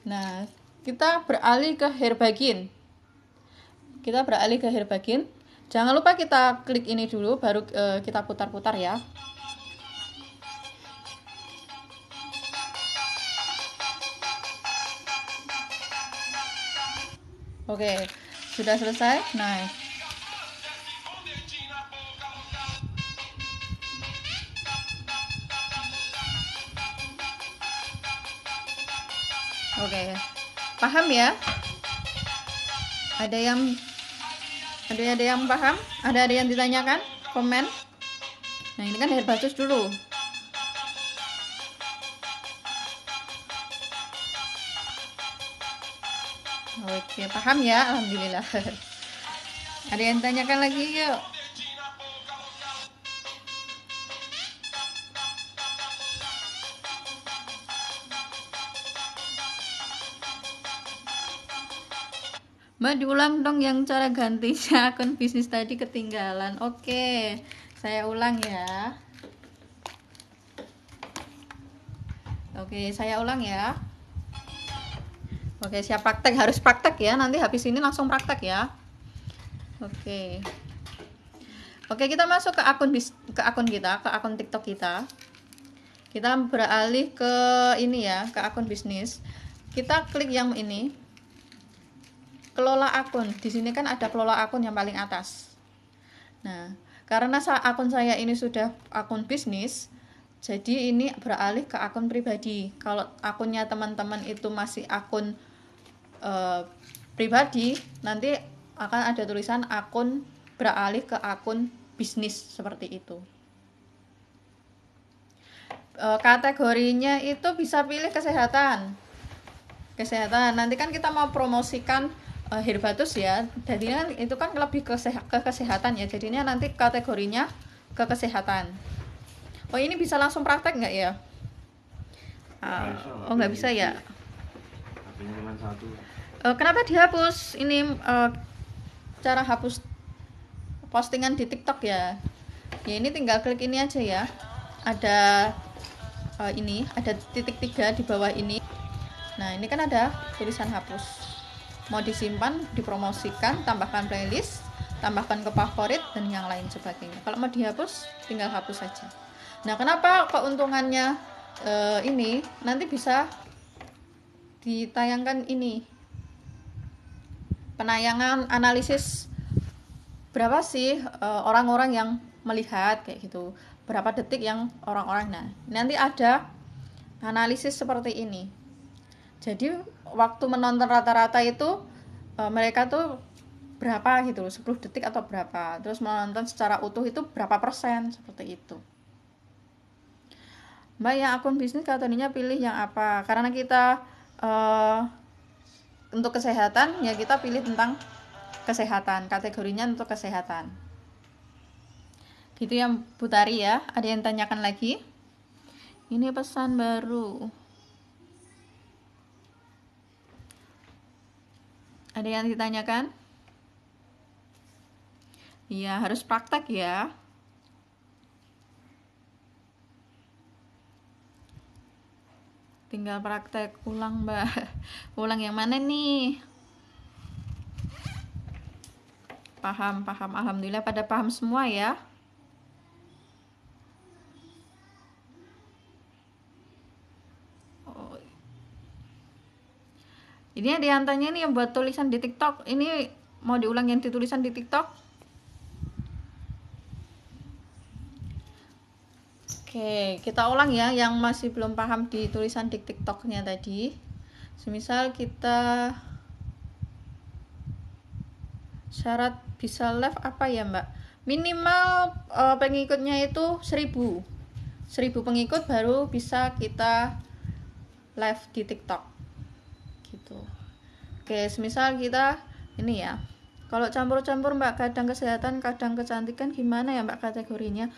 Nah, kita beralih ke Herbagin. Jangan lupa kita klik ini dulu, baru kita putar-putar ya. Oke, sudah selesai. Nah, oke, paham ya? Ada yang paham? Ada yang ditanyakan? Komen. Nah, ini kan Herbatus dulu. Oke, paham ya? Alhamdulillah. Ada yang tanyakan lagi? Yuk. Mbak, diulang dong yang cara gantinya akun bisnis tadi ketinggalan. Oke, saya ulang ya. Oke, siap praktek, harus praktek ya. Nanti habis ini langsung praktek ya. Oke, kita masuk ke akun kita, ke akun TikTok kita. Kita beralih ke ini ya, ke akun bisnis. Kita klik yang ini, kelola akun. Di sini kan ada kelola akun yang paling atas. Nah, karena akun saya ini sudah akun bisnis, jadi ini beralih ke akun pribadi. Kalau akunnya teman-teman itu masih akun pribadi, nanti akan ada tulisan akun beralih ke akun bisnis seperti itu. Kategorinya itu bisa pilih kesehatan. Nanti kan kita mau promosikan Herbatus ya, jadinya itu kan lebih ke kesehatan ya, jadinya nanti kategorinya ke kesehatan. Oh, ini bisa langsung praktek nggak ya? Oh, nggak bisa ya. Kenapa dihapus? Ini cara hapus postingan di TikTok ya. Ya, ini tinggal klik ini aja ya. Ada ini, ada titik 3 di bawah ini. Nah, ini kan ada tulisan hapus. Mau disimpan, dipromosikan, tambahkan playlist, tambahkan ke favorit, dan yang lain sebagainya. Kalau mau dihapus, tinggal hapus saja. Nah, kenapa keuntungannya ini nanti bisa ditayangkan ini penayangan analisis berapa sih orang-orang yang melihat kayak gitu, berapa detik yang orang-orang. Nah, nanti ada analisis seperti ini. Jadi waktu menonton rata-rata itu mereka tuh berapa gitu, 10 detik atau berapa. Terus menonton secara utuh itu berapa persen, seperti itu. Mbak, yang akun bisnis kategorinya pilih yang apa? Karena kita untuk kesehatan ya, kita pilih tentang kesehatan, kategorinya untuk kesehatan. Gitu ya Bu Tari ya. Ada yang tanyakan lagi? Ini pesan baru. Ada yang ditanyakan? Iya, harus praktek ya. Tinggal praktek ulang, Mbak. Ulang yang mana nih? Paham. Alhamdulillah pada paham semua ya. Ini ada yang tanya nih yang buat tulisan di TikTok, ini mau diulang yang ditulisan di TikTok? Oke, kita ulang ya yang masih belum paham di tulisan di TikToknya tadi. Semisal kita syarat bisa live apa ya Mbak? Minimal pengikutnya itu 1000 pengikut baru bisa kita live di TikTok gitu. Oke, semisal kita ini ya, kalau campur-campur Mbak, kadang kesehatan kadang kecantikan, gimana ya Mbak kategorinya?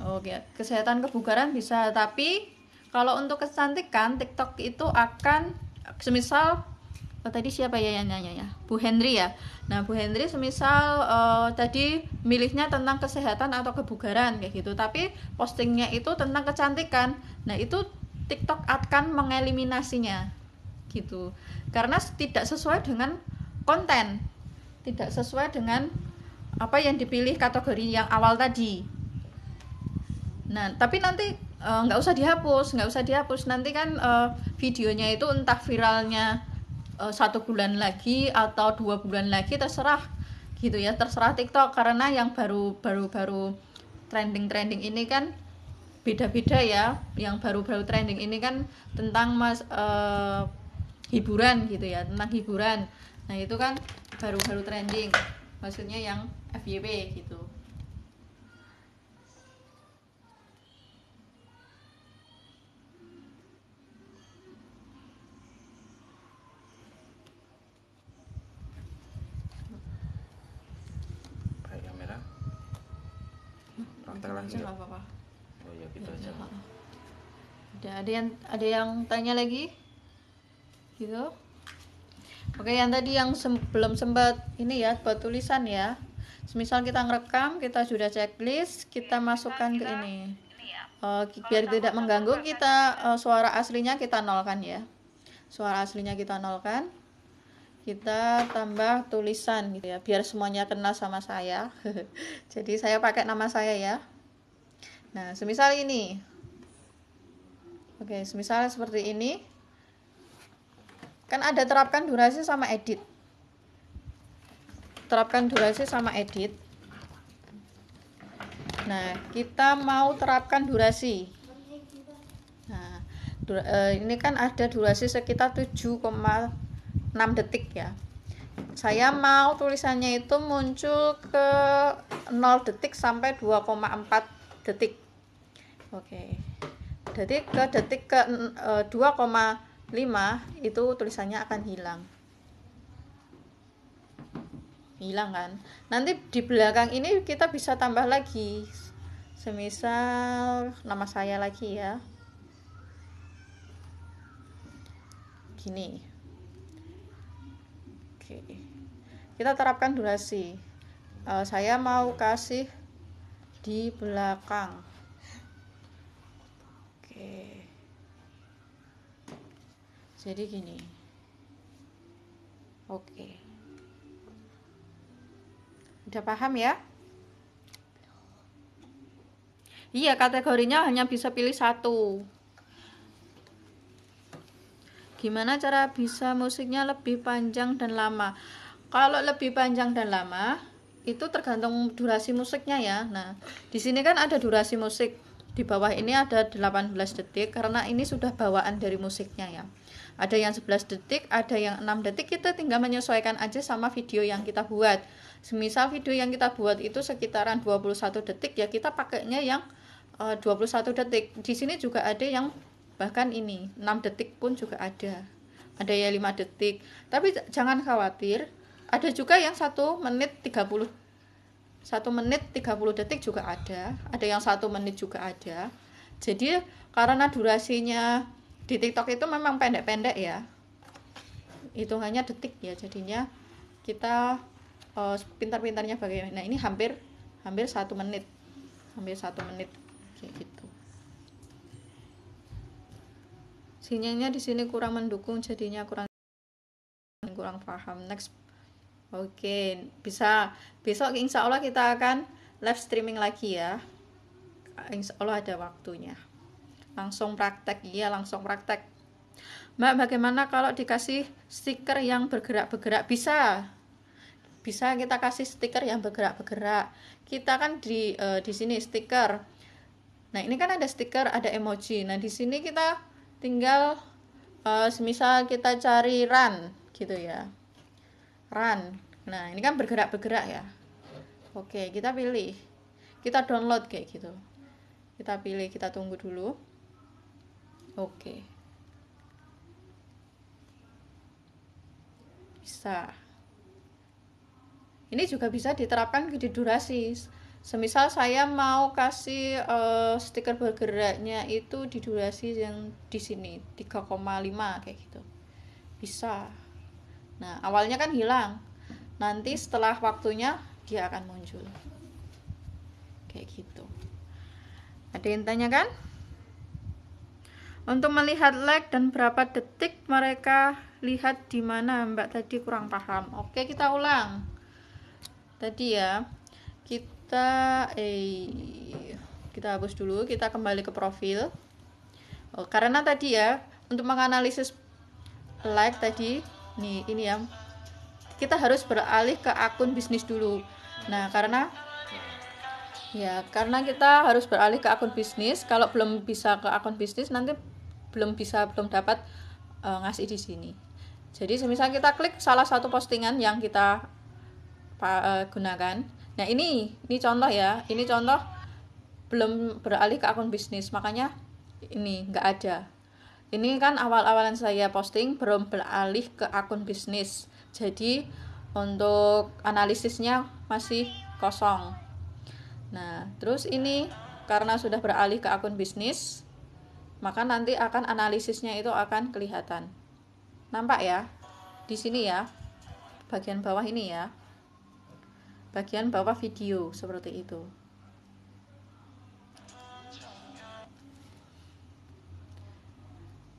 Oke, kesehatan kebugaran bisa, tapi kalau untuk kecantikan TikTok itu akan semisal tadi siapa ya yang nanya ya? Bu Henry ya. Nah, Bu Henry semisal tadi milihnya tentang kesehatan atau kebugaran kayak gitu, tapi postingnya itu tentang kecantikan. Nah, itu TikTok akan mengeliminasinya gitu. Karena tidak sesuai dengan konten. Tidak sesuai dengan apa yang dipilih kategori yang awal tadi. Nah, tapi nanti nggak usah dihapus nanti kan videonya itu entah viralnya 1 bulan lagi atau 2 bulan lagi, terserah gitu ya, terserah TikTok, karena yang baru trending ini kan beda-beda ya. Yang baru trending ini kan tentang hiburan gitu ya, tentang hiburan. Nah, itu kan baru trending, maksudnya yang FYP gitu. Lagi nggak apa-apa. Oh ya, gitu aja. Ada yang tanya lagi gitu. Oke, yang tadi yang belum sempat ini ya buat tulisan ya, semisal kita ngerekam, kita sudah checklist, kita masukkan ke ini biar tidak mengganggu, kita suara aslinya kita nolkan ya, suara aslinya kita nolkan, kita tambah tulisan gitu ya, biar semuanya kenal sama saya. Jadi saya pakai nama saya ya. Nah, semisal ini, oke, semisal seperti ini, kan ada terapkan durasi sama edit. Terapkan durasi sama edit. Nah, kita mau terapkan durasi. Nah, ini kan ada durasi sekitar 7,6 detik ya. Saya mau tulisannya itu muncul ke 0 detik sampai 2,4 detik. Oke. Jadi ke detik ke 2,5 itu tulisannya akan hilang. Hilang kan. Nanti di belakang ini kita bisa tambah lagi. Semisal nama saya lagi ya. Gini. Oke. Kita terapkan durasi. Saya mau kasih di belakang. Oke. Jadi gini. Oke. Udah paham ya? Iya, kategorinya hanya bisa pilih satu. Gimana cara bisa musiknya lebih panjang dan lama? Kalau lebih panjang dan lama itu tergantung durasi musiknya ya. Nah, di sini kan ada durasi musik. Di bawah ini ada 18 detik karena ini sudah bawaan dari musiknya ya. Ada yang 11 detik, ada yang 6 detik, kita tinggal menyesuaikan aja sama video yang kita buat. Semisal video yang kita buat itu sekitaran 21 detik ya, kita pakainya yang 21 detik. Di sini juga ada yang bahkan ini 6 detik pun juga ada ya 5 detik, tapi jangan khawatir, ada juga yang 1 menit 30 detik juga ada yang 1 menit juga ada. Jadi karena durasinya di TikTok itu memang pendek-pendek ya, hitungannya detik ya, jadinya kita pintar-pintarnya bagaimana. Nah, ini hampir 1 menit kayak gitu. Sinyalnya di sini kurang mendukung, jadinya kurang paham. Next. Oke, bisa besok insya Allah kita akan live streaming lagi ya. Insya Allah ada waktunya. Langsung praktek. Mbak, bagaimana kalau dikasih stiker yang bergerak-bergerak? Bisa kita kasih stiker yang bergerak-bergerak. Kita kan di sini stiker. Nah, ini kan ada stiker, ada emoji. Nah, di sini kita tinggal semisal kita cari run gitu ya. Run. Nah, ini kan bergerak-bergerak ya. Oke, kita pilih. Kita download kayak gitu. Kita pilih, kita tunggu dulu. Oke. Bisa. Ini juga bisa diterapkan di durasi. Semisal saya mau kasih stiker bergeraknya itu di durasi yang di sini 3,5 kayak gitu. Bisa. Nah, awalnya kan hilang. Nanti setelah waktunya dia akan muncul. Kayak gitu. Ada yang tanyakan? Untuk melihat like dan berapa detik mereka lihat di mana, Mbak tadi kurang paham. Oke, kita ulang. Tadi ya, kita hapus dulu, kita kembali ke profil. Karena tadi ya, untuk menganalisis like tadi, nih ini ya, kita harus beralih ke akun bisnis dulu. Nah, karena kita harus beralih ke akun bisnis. Kalau belum bisa ke akun bisnis, nanti belum dapat ngasih di sini. Jadi semisal kita klik salah satu postingan yang kita gunakan. Nah, ini contoh ya. Ini contoh belum beralih ke akun bisnis, makanya ini nggak ada. Ini kan awal-awalan saya posting belum beralih ke akun bisnis. Jadi untuk analisisnya masih kosong. Nah, terus ini karena sudah beralih ke akun bisnis, maka nanti akan analisisnya itu akan kelihatan. Nampak ya? Di sini ya. Bagian bawah ini ya. Bagian bawah video seperti itu.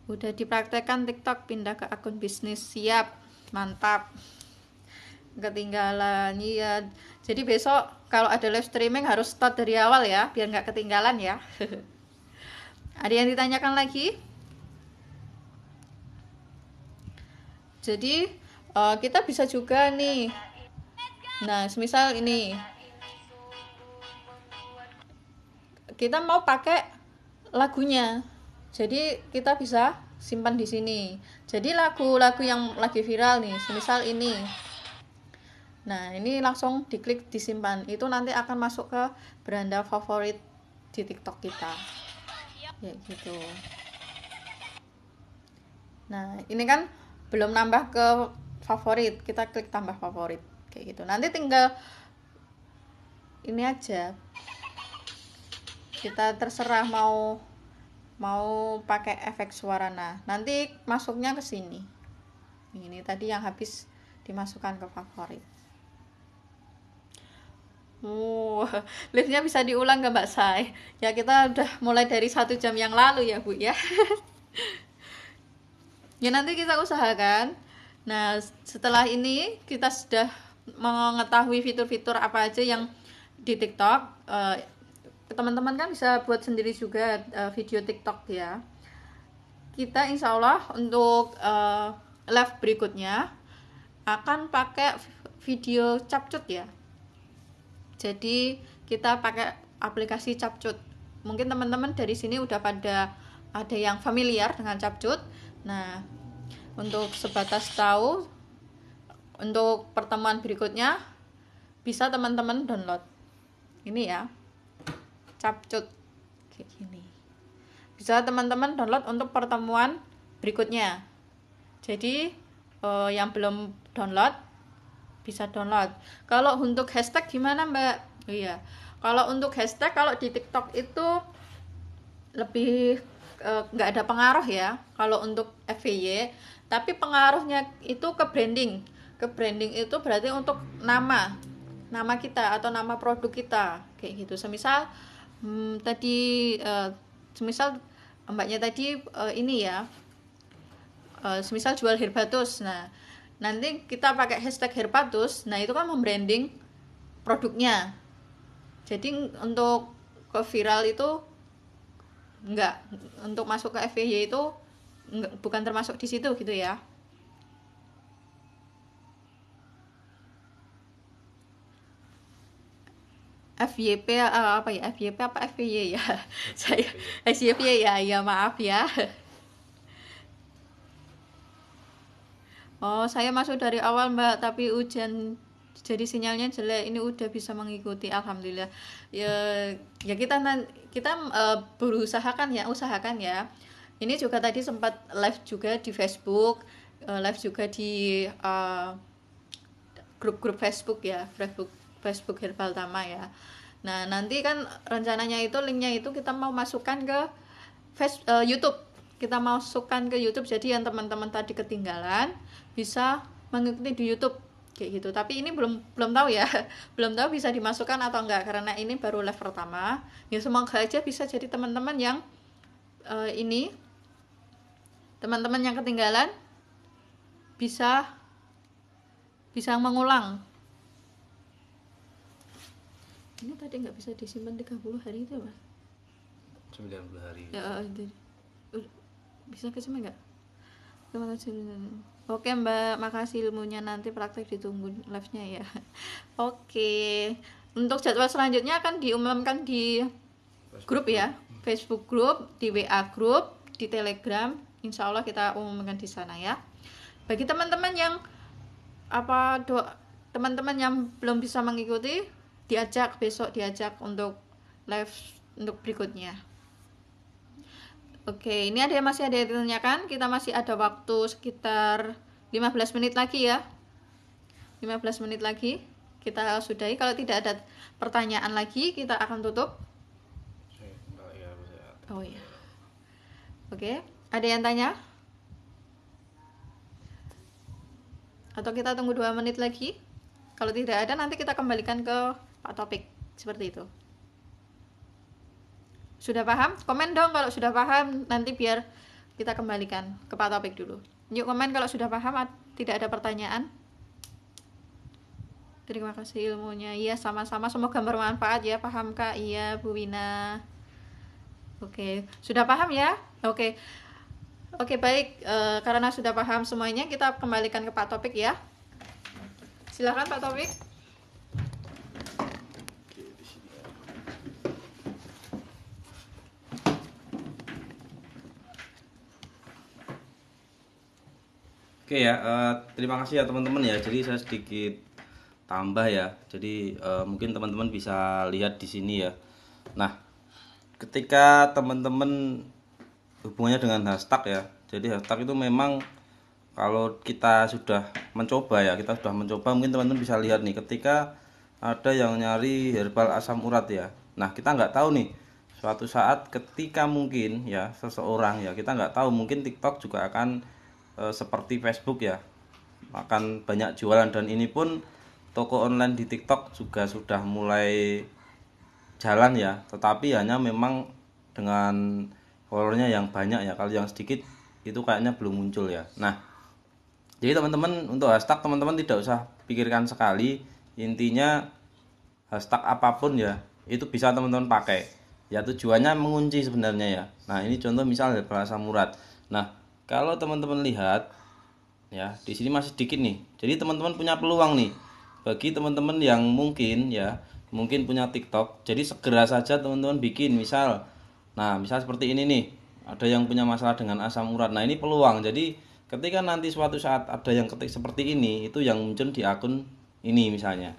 Udah dipraktekkan TikTok, pindah ke akun bisnis. Siap, mantap. Ketinggalan ya. Jadi besok kalau ada live streaming harus start dari awal ya, biar nggak ketinggalan ya. Ada yang ditanyakan lagi? Jadi kita bisa juga nih. Nah, semisal ini kita mau pakai lagunya, jadi kita bisa simpan di sini. Jadi lagu-lagu yang lagi viral nih, semisal ini. Nah, ini langsung diklik disimpan. Itu nanti akan masuk ke beranda favorit di TikTok kita. Ya gitu. Nah, ini kan belum nambah ke favorit. Kita klik tambah favorit. Kayak gitu. Nanti tinggal ini aja. Kita terserah mau pakai efek suara. Nah, nanti masuknya ke sini. Ini tadi yang habis dimasukkan ke favorit. Live-nya bisa diulang nggak Mbak Sai? Ya, kita udah mulai dari 1 jam yang lalu ya Bu ya. Ya, nanti kita usahakan. Nah, setelah ini kita sudah mengetahui fitur-fitur apa aja yang di TikTok. Teman-teman kan bisa buat sendiri juga video TikTok ya. Kita insya Allah untuk live berikutnya akan pakai video CapCut ya. Jadi kita pakai aplikasi CapCut. Mungkin teman-teman dari sini udah ada yang familiar dengan CapCut. Nah, untuk sebatas tahu, untuk pertemuan berikutnya bisa teman-teman download. Ini ya, CapCut kayak gini. Bisa teman-teman download untuk pertemuan berikutnya. Jadi yang belum download bisa download. Kalau untuk hashtag gimana Mbak? Oh iya, kalau untuk hashtag, kalau di TikTok itu lebih nggak ada pengaruh ya kalau untuk FYY, tapi pengaruhnya itu ke branding. Ke branding itu berarti untuk nama kita atau nama produk kita kayak gitu. Semisal tadi semisal mbaknya tadi ini ya, semisal jual Herbatus. Nah, nanti kita pakai hashtag Herbatus. Nah, itu kan membranding produknya. Jadi untuk ke viral itu enggak, untuk masuk ke FYY itu bukan termasuk di situ gitu ya. FYP apa ya, FYP apa FYY ya saya FYP ya maaf ya. Oh, saya masuk dari awal Mbak, tapi hujan jadi sinyalnya jelek. Ini udah bisa mengikuti, alhamdulillah. Ya, ya kita berusahakan ya, usahakan ya. Ini juga tadi sempat live juga di Facebook, live juga di grup-grup Facebook ya, Facebook Herbal Tama ya. Nah, nanti kan rencananya itu linknya itu kita mau masukkan ke YouTube. Kita masukkan ke YouTube, jadi yang teman-teman tadi ketinggalan bisa mengikuti di YouTube kayak gitu. Tapi ini belum tahu ya, belum tahu bisa dimasukkan atau enggak karena ini baru live pertama. Ya semoga aja bisa jadi teman-teman yang ini teman-teman yang ketinggalan bisa mengulang. Ini tadi nggak bisa disimpan 30 hari itu Mas? 90 hari. Ya, bisa kesimpan nggak? Terima kasih. Oke Mbak, makasih ilmunya, nanti praktek ditunggu live-nya ya. Oke, untuk jadwal selanjutnya akan diumumkan di grup ya, Facebook grup, di WA grup, di Telegram. Insya Allah kita umumkan di sana ya. Bagi teman-teman yang teman-teman yang belum bisa mengikuti, besok diajak untuk live untuk berikutnya. Oke, ini masih ada yang ditanyakan. Kita masih ada waktu sekitar 15 menit lagi ya. 15 menit lagi kita sudahi. Kalau tidak ada pertanyaan lagi, kita akan tutup. Oh iya. Oke, ada yang tanya? Atau kita tunggu 2 menit lagi? Kalau tidak ada, nanti kita kembalikan ke Pak Topik. Seperti itu. Sudah paham? Komen dong kalau sudah paham, nanti biar kita kembalikan ke Pak Topik dulu. Yuk komen kalau sudah paham, tidak ada pertanyaan. Terima kasih ilmunya. Iya, sama-sama, semoga bermanfaat ya. Paham Kak? Iya, Bu Wina. Oke, sudah paham ya? Oke. Oke, baik. Karena sudah paham semuanya, kita kembalikan ke Pak Topik ya. Silakan Pak Topik. Oke ya, terima kasih ya teman-teman ya. Jadi saya sedikit tambah ya. Jadi mungkin teman-teman bisa lihat di sini ya. Nah, ketika teman-teman hubungannya dengan hashtag ya. Jadi hashtag itu memang kalau kita sudah mencoba ya, mungkin teman-teman bisa lihat nih ketika ada yang nyari herbal asam urat ya. Nah, kita nggak tahu nih suatu saat ketika mungkin ya seseorang ya, kita nggak tahu, mungkin TikTok juga akan seperti Facebook ya, akan banyak jualan. Dan ini pun toko online di TikTok juga sudah mulai jalan ya, tetapi hanya memang dengan followernya yang banyak ya. Kalau yang sedikit itu kayaknya belum muncul ya. Nah, jadi teman-teman untuk hashtag teman-teman tidak usah pikirkan sekali. Intinya hashtag apapun ya itu bisa teman-teman pakai ya, tujuannya mengunci sebenarnya ya. Nah, ini contoh misal herbal asam urat. Nah, kalau teman-teman lihat ya, di sini masih sedikit nih. Jadi teman-teman punya peluang nih. Bagi teman-teman yang mungkin punya TikTok, jadi segera saja teman-teman bikin misal seperti ini nih. Ada yang punya masalah dengan asam urat. Nah, ini peluang. Jadi ketika nanti suatu saat ada yang ketik seperti ini, itu yang muncul di akun ini misalnya.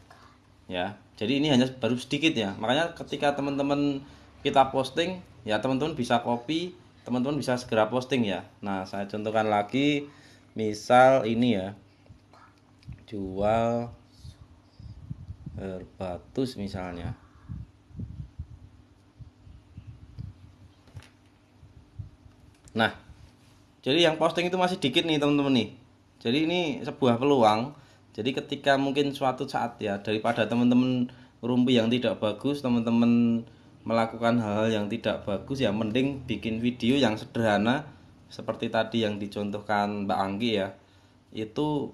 Ya. Jadi ini hanya baru sedikit ya. Makanya ketika teman-teman kita posting, ya teman-teman bisa copy, teman-teman bisa segera posting ya. Nah, saya contohkan lagi, misal ini ya, jual herbatus misalnya. Nah, jadi yang posting itu masih dikit nih teman-teman nih. Jadi ini sebuah peluang. Jadi ketika mungkin suatu saat ya, daripada teman-teman rumpi yang tidak bagus, teman-teman melakukan hal-hal yang tidak bagus ya, mending bikin video yang sederhana seperti tadi yang dicontohkan Mbak Anggi ya. Itu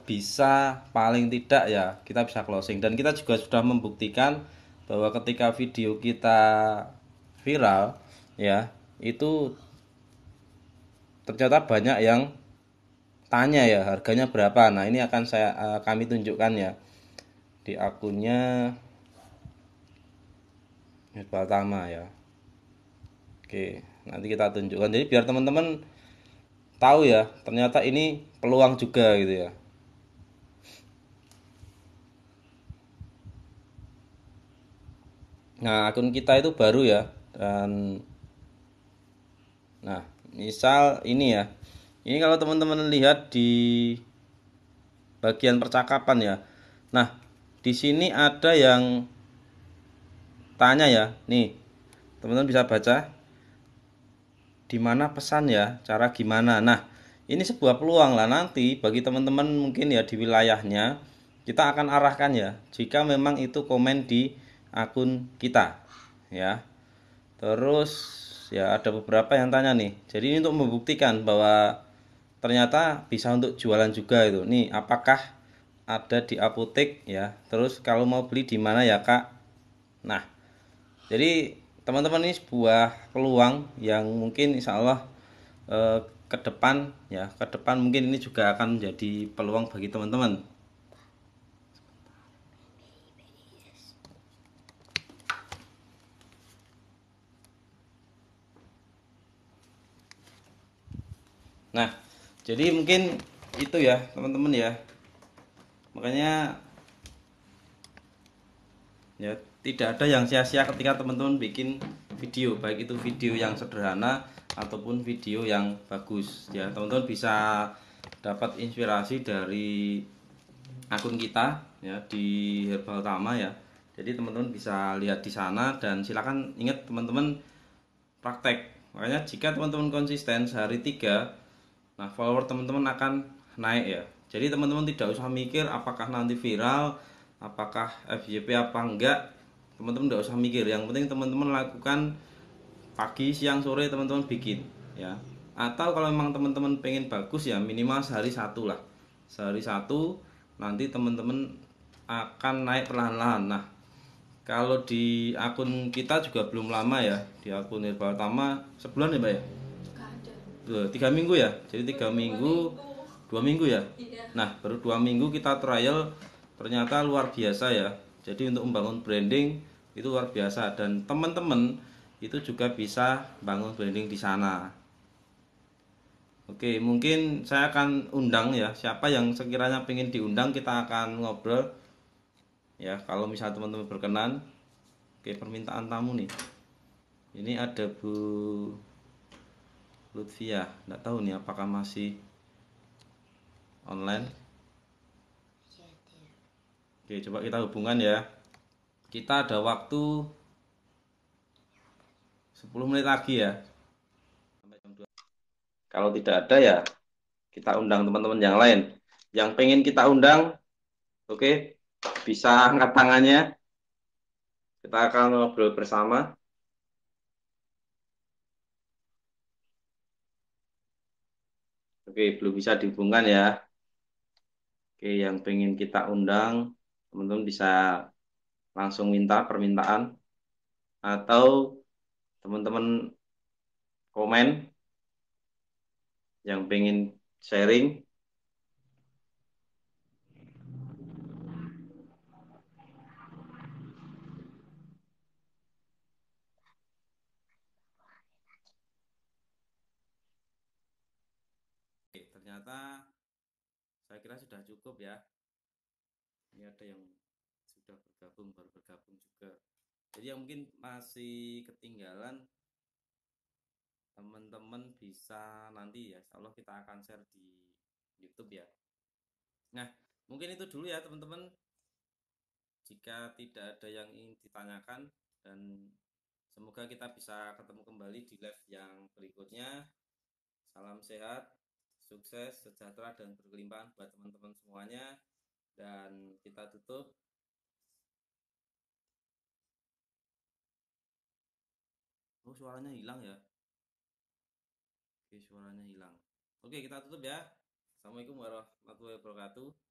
bisa paling tidak ya kita bisa closing. Dan kita juga sudah membuktikan bahwa ketika video kita viral ya, itu ternyata banyak yang tanya ya harganya berapa. Nah, ini akan kami tunjukkan ya di akunnya Herbal Tama ya. Oke, nanti kita tunjukkan. Jadi biar teman-teman tahu ya, ternyata ini peluang juga gitu ya. Nah, akun kita itu baru ya. Dan nah, misal ini ya. Ini kalau teman-teman lihat di bagian percakapan ya. Nah, di sini ada yang tanya ya. Nih, teman-teman bisa baca di mana pesan ya, cara gimana. Nah, ini sebuah peluang lah nanti bagi teman-teman mungkin ya di wilayahnya kita akan arahkan ya jika memang itu komen di akun kita ya. Terus ya ada beberapa yang tanya nih. Jadi ini untuk membuktikan bahwa ternyata bisa untuk jualan juga itu. Nih, apakah ada di apotek ya? Terus kalau mau beli di mana ya, Kak? Nah, jadi teman-teman ini sebuah peluang yang mungkin insya Allah ke depan ya, ke depan mungkin ini juga akan menjadi peluang bagi teman-teman. Nah, jadi mungkin itu ya teman-teman ya. Makanya ya tidak ada yang sia-sia ketika teman-teman bikin video, baik itu video yang sederhana ataupun video yang bagus ya. Teman-teman bisa dapat inspirasi dari akun kita ya di Herbal Tama ya. Jadi teman-teman bisa lihat di sana dan silakan ingat teman-teman praktek. Makanya jika teman-teman konsisten sehari 3, nah follower teman-teman akan naik ya. Jadi teman-teman tidak usah mikir apakah nanti viral, apakah FYP apa enggak. Teman-teman tidak usah mikir. Yang penting teman-teman lakukan pagi, siang, sore teman-teman bikin ya. Atau kalau memang teman-teman pengen bagus ya minimal sehari satu lah. Sehari satu nanti teman-teman akan naik perlahan-lahan. Nah, kalau di akun kita juga belum lama ya, di akun Herbal Tama sebulan ya Mbak ya? 3 minggu ya, jadi 3 minggu, 2 minggu ya. Nah, baru 2 minggu kita trial, ternyata luar biasa ya. Jadi untuk membangun branding itu luar biasa dan teman-teman itu juga bisa bangun branding di sana. Oke, mungkin saya akan undang ya, siapa yang sekiranya pengen diundang kita akan ngobrol ya. Kalau misalnya teman-teman berkenan, oke permintaan tamu nih. Ini ada Bu Lutfia, nggak tahu nih apakah masih online. Oke, coba kita hubungan ya. Kita ada waktu 10 menit lagi ya. Sampai jam 2. Kalau tidak ada ya kita undang teman-teman yang lain. Yang pengen kita undang, oke, bisa angkat tangannya. Kita akan ngobrol bersama. Oke, belum bisa dihubungkan ya. Oke, yang pengen kita undang, teman-teman bisa langsung minta permintaan atau teman-teman komen yang pengen sharing. Oke, ternyata saya kira sudah cukup ya. Ini ada yang sudah bergabung, baru bergabung juga. Jadi yang mungkin masih ketinggalan, teman-teman bisa nanti ya, insya Allah kita akan share di YouTube ya. Nah, mungkin itu dulu ya teman-teman. Jika tidak ada yang ingin ditanyakan dan semoga kita bisa ketemu kembali di live yang berikutnya. Salam sehat, sukses, sejahtera dan berkelimpahan buat teman-teman semuanya. Dan kita tutup. Oh, suaranya hilang ya. Oke, suaranya hilang. Oke, kita tutup ya. Assalamualaikum warahmatullahi wabarakatuh.